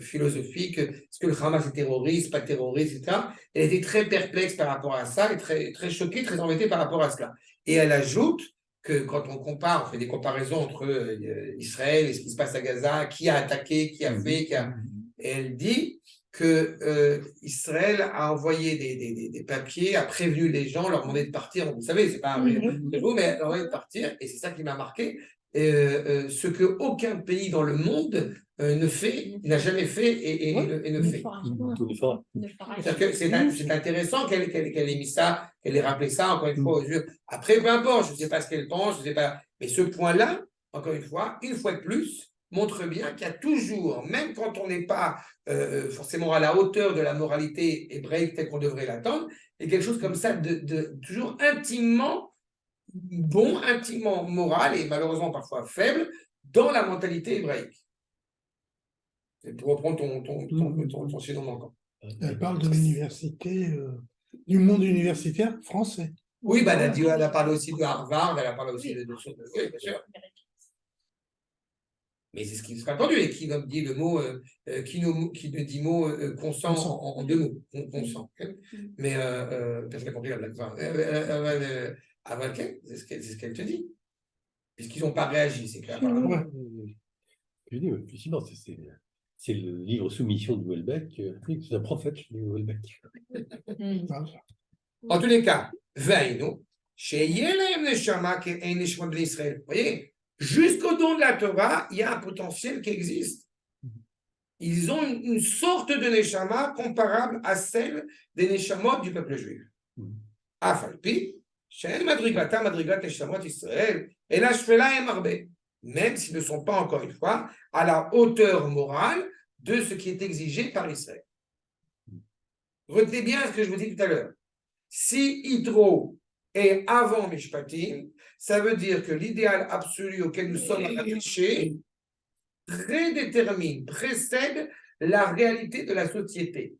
philosophiques, est-ce que le Hamas est terroriste, pas terroriste, etc. Elle était très perplexe par rapport à ça, et très, très choquée, très embêtée par rapport à cela. Et elle ajoute que quand on fait des comparaisons entre Israël et ce qui se passe à Gaza, qui a attaqué, qui a fait, et elle dit que Israël a envoyé des papiers, a prévenu les gens, leur demandé de partir. Vous savez, c'est pas un vrai de vous, mais leur demandé de partir, et c'est ça qui m'a marqué. Ce qu'aucun pays dans le monde ne fait, n'a jamais fait et ne fait. C'est intéressant qu'elle ait mis ça, qu'elle ait rappelé ça encore une fois aux yeux. Après, peu importe, je ne sais pas ce qu'elle pense, je ne sais pas. Mais ce point-là, encore une fois de plus, montre bien qu'il y a toujours, même quand on n'est pas forcément à la hauteur de la moralité hébraïque telle qu'on devrait l'attendre, il y a quelque chose comme ça de toujours intimement bon, intimement moral et malheureusement parfois faible dans la mentalité hébraïque. C'est pour reprendre ton chaînon manquant. Elle parle de l'université, du monde universitaire français. Oui, bah, elle a parlé aussi de Harvard, elle a parlé aussi de choses. Oui, bien sûr. Mais c'est ce qui sera attendu. Et qui dit le mot, qui ne dit mot consent en deux mots. Consent. Okay. Mais personne n'a compris la blague. C'est ce qu'elle te dit. Puisqu'ils n'ont pas réagi, c'est clair. Effectivement, c'est le livre Soumission de Houellebecq. C'est un prophète, Houellebecq. En tous les cas, Veino, chez Yelem Neshama, qui est un Neshama de l'Israël. Vous voyez, jusqu'au don de la Torah, il y a un potentiel qui existe. Ils ont une sorte de Neshama comparable à celle des Neshamot du peuple juif. Afalpi, chez Madrigata, Madrigat Neshamot Israël, et la Shfela et Marbe, même s'ils ne sont pas, encore une fois, à la hauteur morale de ce qui est exigé par Israël. Retenez bien ce que je vous dis tout à l'heure. Si Hydro est avant Mishpatim, ça veut dire que l'idéal absolu auquel nous sommes attachés prédétermine, précède la réalité de la société.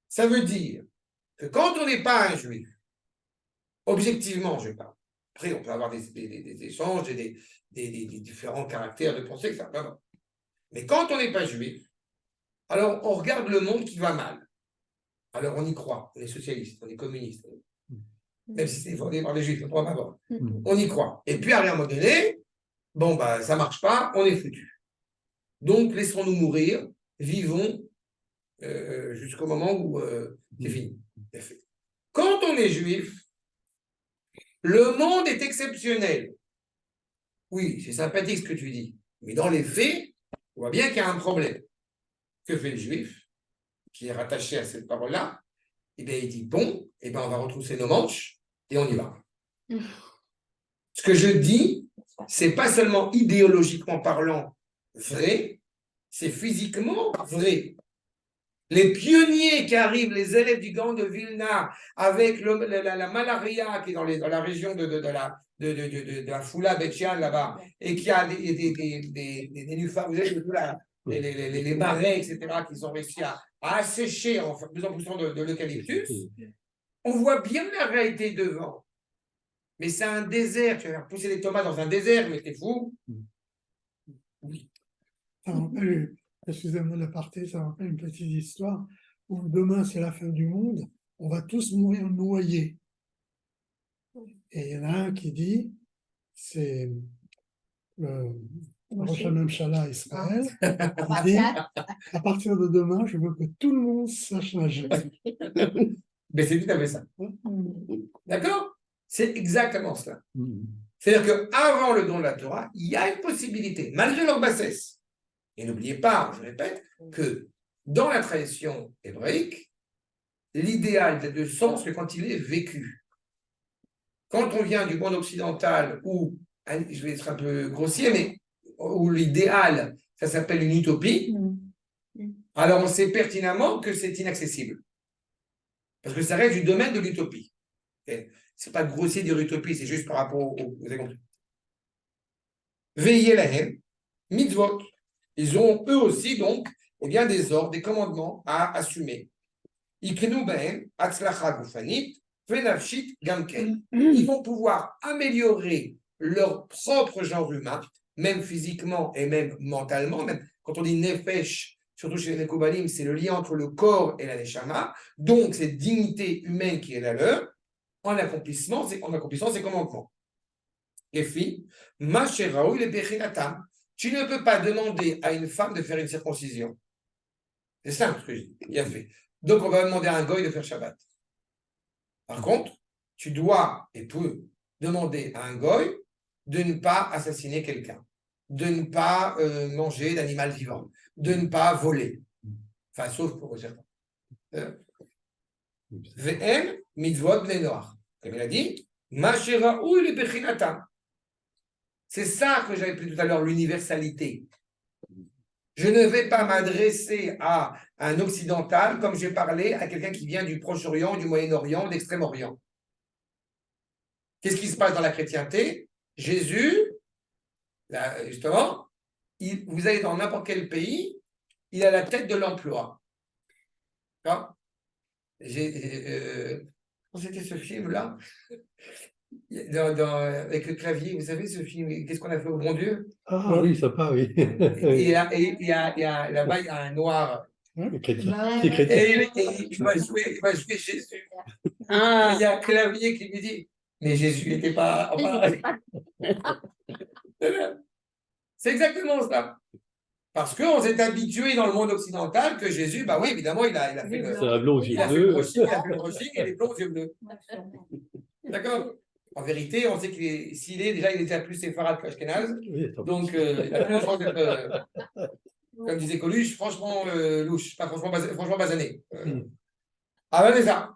Ça veut dire que quand on n'est pas un juif, objectivement, je parle, après on peut avoir des échanges et des différents caractères de pensée, ça va. Mais quand on n'est pas juif, alors on regarde le monde qui va mal. Alors on y croit, on est socialiste, on est communiste. Même si c'est fondé par les juifs, on y croit. Et puis à un moment donné, bon, bah, ça ne marche pas, on est foutu. Donc laissons-nous mourir, vivons jusqu'au moment où c'est fini. Quand on est juif, le monde est exceptionnel. Oui, c'est sympathique ce que tu dis, mais dans les faits, on voit bien qu'il y a un problème. Que fait le juif, qui est rattaché à cette parole-là? Eh bien, il dit, bon, eh bien, on va retrousser nos manches et on y va. Ce que je dis, c'est pas seulement idéologiquement parlant vrai, c'est physiquement vrai. Les pionniers qui arrivent, les élèves du Gaon de Vilna, avec la malaria qui est dans la région de la Foula, Betchian, là-bas, et qui a des nénuphars, vous savez, les barrets, etc., qui ont réussi à assécher en plus en plus de l'eucalyptus, on voit bien la réalité devant. Mais c'est un désert, tu vas faire pousser des tomates dans un désert, mais t'es fou. Oui. Ça me rappelle, excusez-moi l'aparté, ça me rappelle une petite histoire où demain c'est la fin du monde, on va tous mourir noyés. Et il y en a un qui dit, c'est le Rosh Hashanah Israël, il dit, à partir de demain, je veux que tout le monde sache nager. Mais c'est tout à fait ça. D'accord? C'est exactement cela. C'est-à-dire qu'avant le don de la Torah, il y a une possibilité, malgré leur bassesse. Et n'oubliez pas, je répète, que dans la tradition hébraïque, l'idéal n'a de sens que quand il est vécu. Quand on vient du monde occidental, où, je vais être un peu grossier, mais où l'idéal, ça s'appelle une utopie, alors on sait pertinemment que c'est inaccessible. Parce que ça reste du domaine de l'utopie. Ce n'est pas grossier de dire utopie, c'est juste par rapport aux vous avez compris. Veillez la haine, mitzvot. Ils ont eux aussi donc eh bien, des ordres, des commandements à assumer. Ils vont pouvoir améliorer leur propre genre humain, même physiquement et même mentalement. Même quand on dit nefesh, surtout chez les Kobalim, c'est le lien entre le corps et la neshama. Donc cette dignité humaine qui est la leur, en accomplissant ses commandements. Les filles, Masheraou, il est Bechinatam. Tu ne peux pas demander à une femme de faire une circoncision. C'est simple ce que je dis. Il a fait. Donc, on va demander à un goy de faire Shabbat. Par contre, tu dois et peux demander à un goy de ne pas assassiner quelqu'un, de ne pas manger d'animal vivant, de ne pas voler. Enfin, sauf pour certains. Ve'en mitzvot bnei noach. Comme il a dit, Masheraou le Bechinatam. C'est ça que j'avais pris tout à l'heure, l'universalité. Je ne vais pas m'adresser à un occidental comme j'ai parlé à quelqu'un qui vient du Proche-Orient, du Moyen-Orient, d'Extrême-Orient. Qu'est-ce qui se passe dans la chrétienté? Jésus, là, justement, vous allez dans n'importe quel pays, il a la tête de l'emploi. C'était ce film-là avec le clavier, vous savez ce film, qu'est-ce qu'on a fait au bon Dieu? Ah oui, sympa, oui. Et là-bas, il y a un noir. C'est chrétien. Et il va jouer Jésus. Ah. Et il y a un clavier qui lui dit, mais Jésus n'était pas... C'est exactement ça. Parce qu'on s'est habitué dans le monde occidental que Jésus, bah oui, évidemment, il a fait le... C'est un blond aux yeux Il a fait bleus. le brushing et les blonds aux yeux bleus. D'accord? En vérité, on sait s'il est déjà, il était plus séfarade qu'Ashkenaz. Oui, Donc, il a plus de chance d'être, comme disait Coluche, franchement louche, pas franchement basané. Ah ben, c'est ça.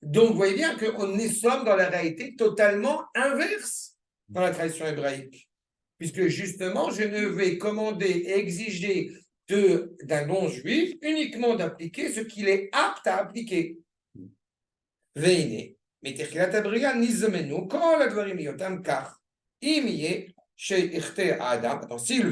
Donc, vous voyez bien qu'on sommes dans la réalité totalement inverse dans la tradition hébraïque. Puisque justement, je ne vais commander et exiger d'un non-juif uniquement d'appliquer ce qu'il est apte à appliquer. Veine. Mais s'il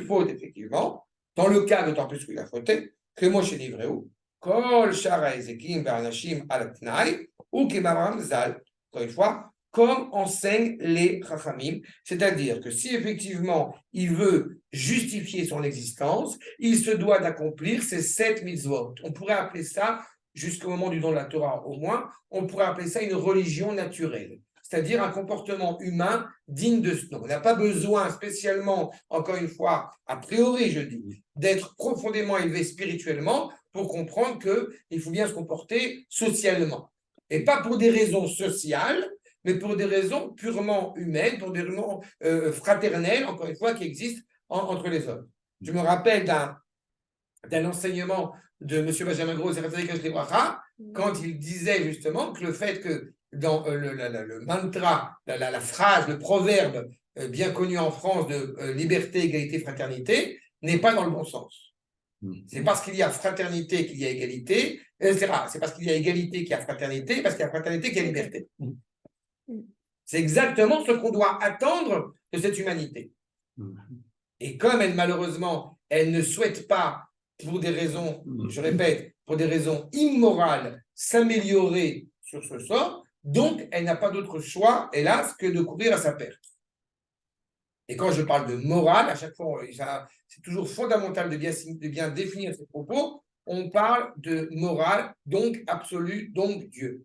faut effectivement, dans le cas d'autant plus qu'il a fauté, que moi chez Nivreou, Kol Shara Ezekim Barnashim Al-Tnaï, ou Kemaram Zal, encore une fois, comme enseignent les Chachamim, c'est-à-dire que si effectivement il veut justifier son existence, il se doit d'accomplir ces 7 mitzvot. On pourrait appeler ça jusqu'au moment du don de la Torah au moins, on pourrait appeler ça une religion naturelle, c'est-à-dire un comportement humain digne de ce nom. On n'a pas besoin spécialement, encore une fois, a priori, je dis, d'être profondément élevé spirituellement pour comprendre qu'il faut bien se comporter socialement. Et pas pour des raisons sociales, mais pour des raisons purement humaines, pour des raisons fraternelles, encore une fois, qui existent entre les hommes. Je me rappelle d'un enseignement de M. Benjamin Gros, quand il disait justement que le fait que dans le mantra, la phrase, le proverbe bien connu en France de liberté, égalité, fraternité, n'est pas dans le bon sens. C'est parce qu'il y a fraternité qu'il y a égalité, etc. C'est parce qu'il y a égalité qu'il y a fraternité, parce qu'il y a fraternité qu'il y a liberté. C'est exactement ce qu'on doit attendre de cette humanité. Et comme elle, malheureusement, elle ne souhaite pas, pour des raisons, je répète, pour des raisons immorales, s'améliorer sur ce sort, donc elle n'a pas d'autre choix, hélas, que de courir à sa perte. Et quand je parle de morale, à chaque fois, c'est toujours fondamental de bien définir ces propos, on parle de morale, donc absolue, donc Dieu.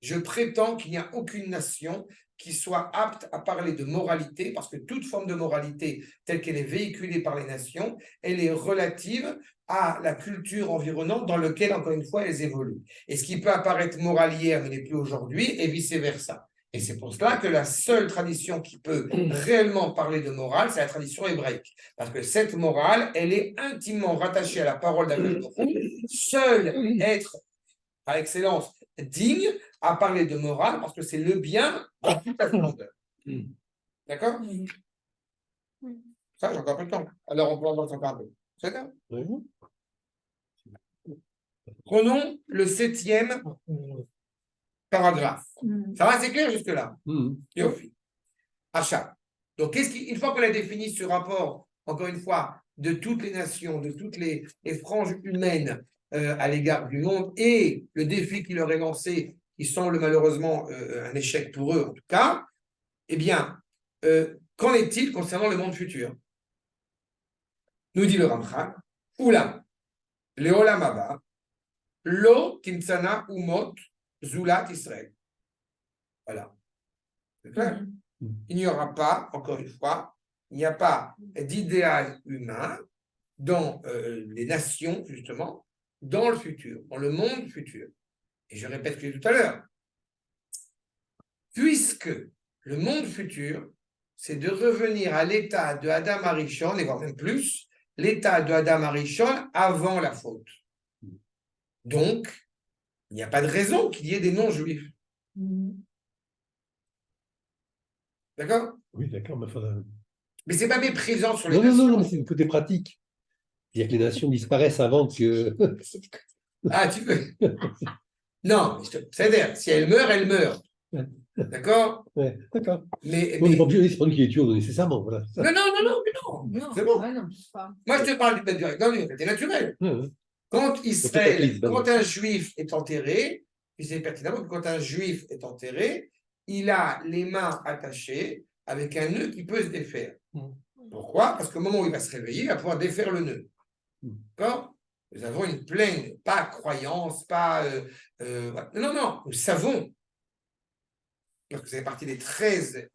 Je prétends qu'il n'y a aucune nation qui soit apte à parler de moralité, parce que toute forme de moralité telle qu'elle est véhiculée par les nations, elle est relative à la culture environnante dans laquelle, encore une fois, elles évoluent. Et ce qui peut apparaître moral hier, mais n'est plus aujourd'hui, et vice-versa. Et c'est pour cela que la seule tradition qui peut réellement parler de morale, c'est la tradition hébraïque. Parce que cette morale, elle est intimement rattachée à la parole d'Akadosh Baruch Hu. Seul être, par excellence, digne à parler de morale, parce que c'est le bien dans toute la splendeur. D'accord? Ça, j'ai encore pas le temps. Alors, on peut en voir encore un peu. C'est ça? Prenons le 7e paragraphe. Ça va, c'est clair jusque-là? Yofi. Achat. Donc, une fois qu'on a défini ce rapport, encore une fois, de toutes les nations, de toutes les franges humaines à l'égard du monde et le défi qui leur est lancé, qui semble malheureusement un échec pour eux en tout cas, eh bien, qu'en est-il concernant le monde futur? Nous dit le Ramchal, Oula, Leolam Haba, Lo Timtsana Umot Zulat Israël. Voilà. C'est clair? Il n'y aura pas, encore une fois, il n'y a pas d'idéal humain dans les nations, justement, dans le futur, dans le monde futur. Et je répète ce que j'ai dit tout à l'heure. Puisque le monde futur, c'est de revenir à l'état de Adam Arishon, et voire même plus, l'état de Adam Arishon avant la faute. Donc, il n'y a pas de raison qu'il y ait des non-juifs. D'accord? Oui, d'accord, mais ce n'est pas méprisant sur les non, nations. Non, c'est le côté pratique. C'est-à-dire que les nations disparaissent avant que... Ah, tu veux? Non, c'est-à-dire, si elle meurt. Ouais. D'accord? Ouais, d'accord. Mais... On n'est pas obligé, c'est pas nous qui les tuons nécessairement. Voilà. Non. C'est bon. Ouais, non, pas. Moi, je te parle du réalité naturelle. Quand Israël, quand un juif est enterré, il sait pertinemment que quand un juif est enterré, il a les mains attachées avec un nœud qui peut se défaire. Pourquoi? Parce qu'au moment où il va se réveiller, il va pouvoir défaire le nœud. D'accord? Nous avons une pleine, pas croyance, pas... Non, nous savons, parce que c'est partie des 13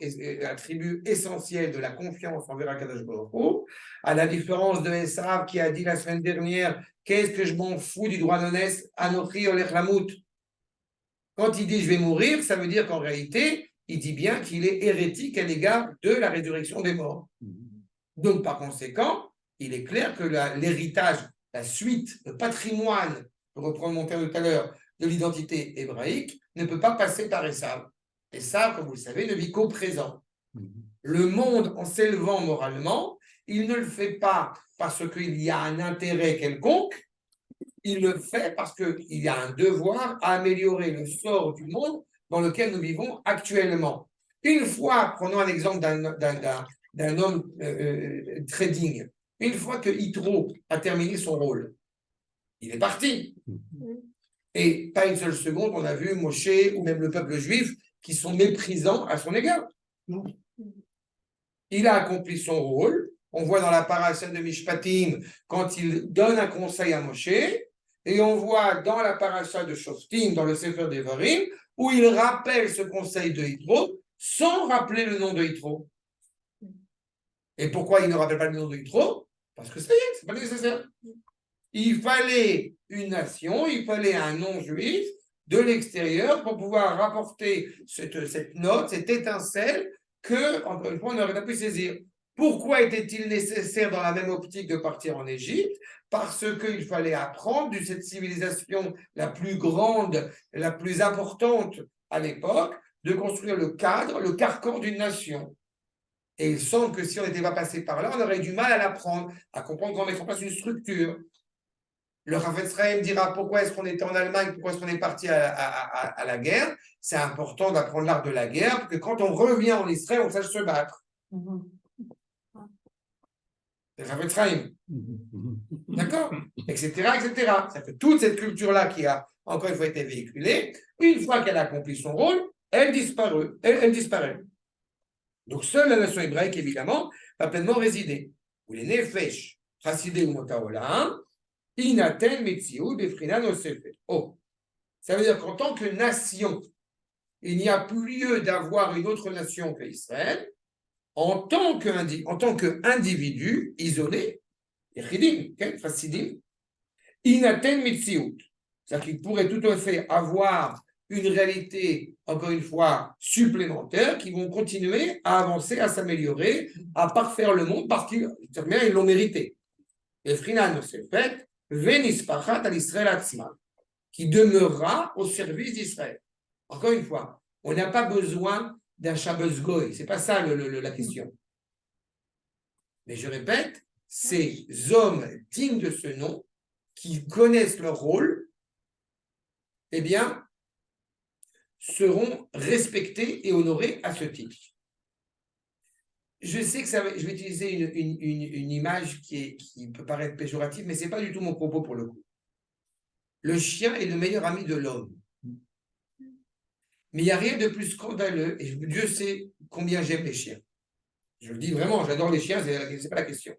attributs essentiels de la confiance envers Akadosh Baruch Hu, à la différence de Esav qui a dit la semaine dernière, qu'est-ce que je m'en fous du droit d'aînesse, Anochi Olech Lamout. Quand il dit je vais mourir, ça veut dire qu'en réalité, il dit bien qu'il est hérétique à l'égard de la résurrection des morts. Donc, par conséquent, il est clair que l'héritage, la suite, le patrimoine, pour reprendre mon terme tout à l'heure, de l'identité hébraïque, ne peut pas passer par Esav. Esav, comme vous le savez, ne vit qu'au présent. Le monde, en s'élevant moralement, il ne le fait pas parce qu'il y a un intérêt quelconque, il le fait parce qu'il y a un devoir à améliorer le sort du monde dans lequel nous vivons actuellement. Une fois, prenons un exemple d'un homme très digne, une fois que Yitro a terminé son rôle, il est parti. Et pas une seule seconde, on a vu Moshe ou même le peuple juif qui sont méprisants à son égard. Il a accompli son rôle. On voit dans la parasha de Mishpatim, quand il donne un conseil à Moshe, Et on voit dans la paracha de Shoftim, dans le Sefer Devarim, où il rappelle ce conseil de Yitro sans rappeler le nom de Yitro. Et pourquoi il ne rappelle pas le nom de Yitro? Parce que ça y est, c'est pas nécessaire. Il fallait une nation, il fallait un non-juif de l'extérieur pour pouvoir rapporter cette note, cette étincelle que, encore une fois, on n'aurait pas pu saisir. Pourquoi était-il nécessaire dans la même optique de partir en Égypte? Parce qu'il fallait apprendre de cette civilisation la plus grande, la plus importante à l'époque, de construire le cadre, le carcan d'une nation. Et il semble que si on n'était pas passé par là, on aurait du mal à l'apprendre, à comprendre comment mettre en place une structure. Le Chafetz Chaim dira pourquoi est-ce qu'on était en Allemagne, pourquoi est-ce qu'on est parti à la guerre. C'est important d'apprendre l'art de la guerre, pour que quand on revient en Israël, on sache se battre. Le Chafetz Chaim. D'accord, etc., etc. Ça fait toute cette culture-là qui a encore une fois été véhiculée. Une fois qu'elle a accompli son rôle, elle disparaît. Elle disparaît. Donc seule la nation hébraïque, évidemment, va pleinement résider. Ou les Nefesh, Chassidé ou Motaola, Inaten Metziou, Befrina Nosefet. Oh, ça veut dire qu'en tant que nation, il n'y a plus lieu d'avoir une autre nation qu'Israël. En tant qu'individu isolé, Yechidim, Chassidim, Inaten Metziou. C'est-à-dire qu'il pourrait tout à fait avoir une réalité, encore une fois, supplémentaire, qui vont continuer à avancer, à s'améliorer, à parfaire le monde, parce qu'ils l'ont mérité. Et Frinan, c'est fait, Venispachat à l'Israël Atzma, qui demeurera au service d'Israël. Encore une fois, on n'a pas besoin d'un Shabbos Goy, c'est pas ça la question. Mais je répète, ces hommes dignes de ce nom, qui connaissent leur rôle, eh bien, seront respectés et honorés à ce titre. Je sais que je vais utiliser une image qui peut paraître péjorative, mais ce n'est pas du tout mon propos pour le coup. Le chien est le meilleur ami de l'homme. Mais il n'y a rien de plus scandaleux, et Dieu sait combien j'aime les chiens. Je le dis vraiment, j'adore les chiens, ce n'est pas la question.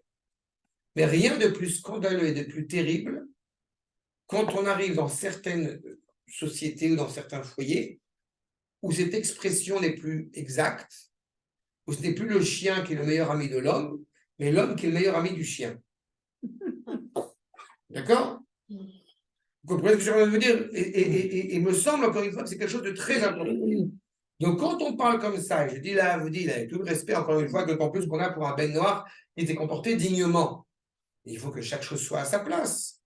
Mais rien de plus scandaleux et de plus terrible quand on arrive dans certaines sociétés ou dans certains foyers où cette expression n'est plus exacte, où ce n'est plus le chien qui est le meilleur ami de l'homme, mais l'homme qui est le meilleur ami du chien. D'accord? Vous comprenez ce que je veux dire? Et il me semble, encore une fois, que c'est quelque chose de très important. Donc, quand on parle comme ça, et je dis là, vous dites, avec tout le respect, encore une fois, d'autant plus qu'on a pour un Ben noir qui était comporté dignement. Il faut que chaque chose soit à sa place.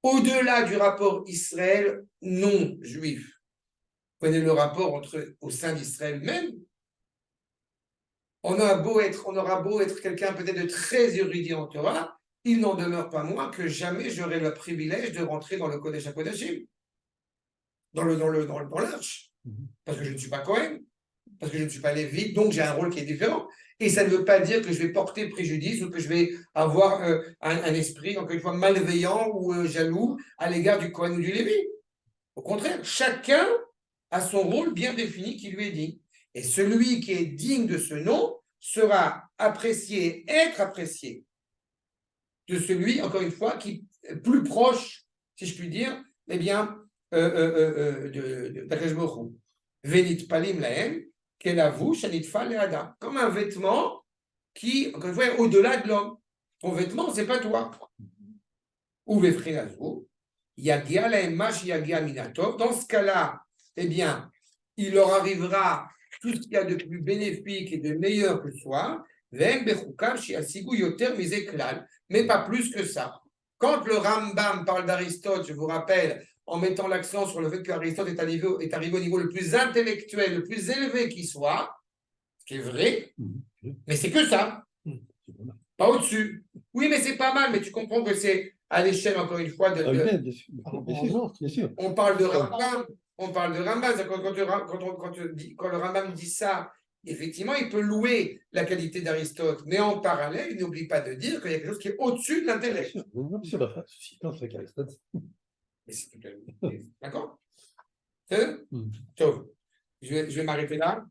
Au-delà du rapport Israël non juif, prenez le rapport au sein d'Israël même, on aura beau être quelqu'un peut-être de très érudit en Torah, il n'en demeure pas moins que jamais j'aurai le privilège de rentrer dans le Kodesh HaKodashim, dans l'arche, parce que je ne suis pas Cohen, parce que je ne suis pas Lévite, donc j'ai un rôle qui est différent. Et ça ne veut pas dire que je vais porter préjudice ou que je vais avoir un esprit, encore une fois, malveillant ou jaloux à l'égard du Cohen ou du Lévi. Au contraire, chacun a son rôle bien défini qui lui est dit. Et celui qui est digne de ce nom sera apprécié, être apprécié de celui, encore une fois, qui est plus proche, si je puis dire, eh bien, d'Akadosh Baruch Hu. Venit palim lahem, kelavu shanitfa leada. Comme un vêtement qui, encore une fois, est au-delà de l'homme. Ton vêtement, c'est pas toi. Ou vefrinazu, yagia lahem mash yagia minato. Dans ce cas-là, eh bien, il leur arrivera tout ce qu'il y a de plus bénéfique et de meilleur que soi, mais pas plus que ça. Quand le Rambam parle d'Aristote, je vous rappelle, en mettant l'accent sur le fait qu'Aristote est arrivé au niveau le plus intellectuel, le plus élevé qui soit, ce qui est vrai, mais c'est que ça, pas au-dessus. Oui, mais c'est pas mal, mais tu comprends que c'est à l'échelle, encore une fois, Bien sûr. On parle de Rambam. On parle de Rambam, quand le Rambam dit ça, effectivement, il peut louer la qualité d'Aristote, mais en parallèle, il n'oublie pas de dire qu'il y a quelque chose qui est au-dessus de l'intellect. D'accord? Je vais m'arrêter là.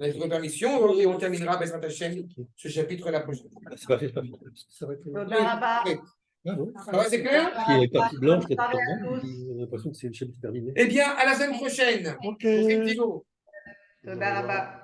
Avec votre permission, et on terminera Bezrat Hashem ce chapitre la prochaine. C'est pas fait. Toda rabba. Ah bon. Ça va, c'est clair? Puis les parties blanches, Bonne soirée à on a tous. l'impression que c'est le chapitre terminé. Eh bien, à la semaine prochaine. Ok. Au Festivo. Toda rabba.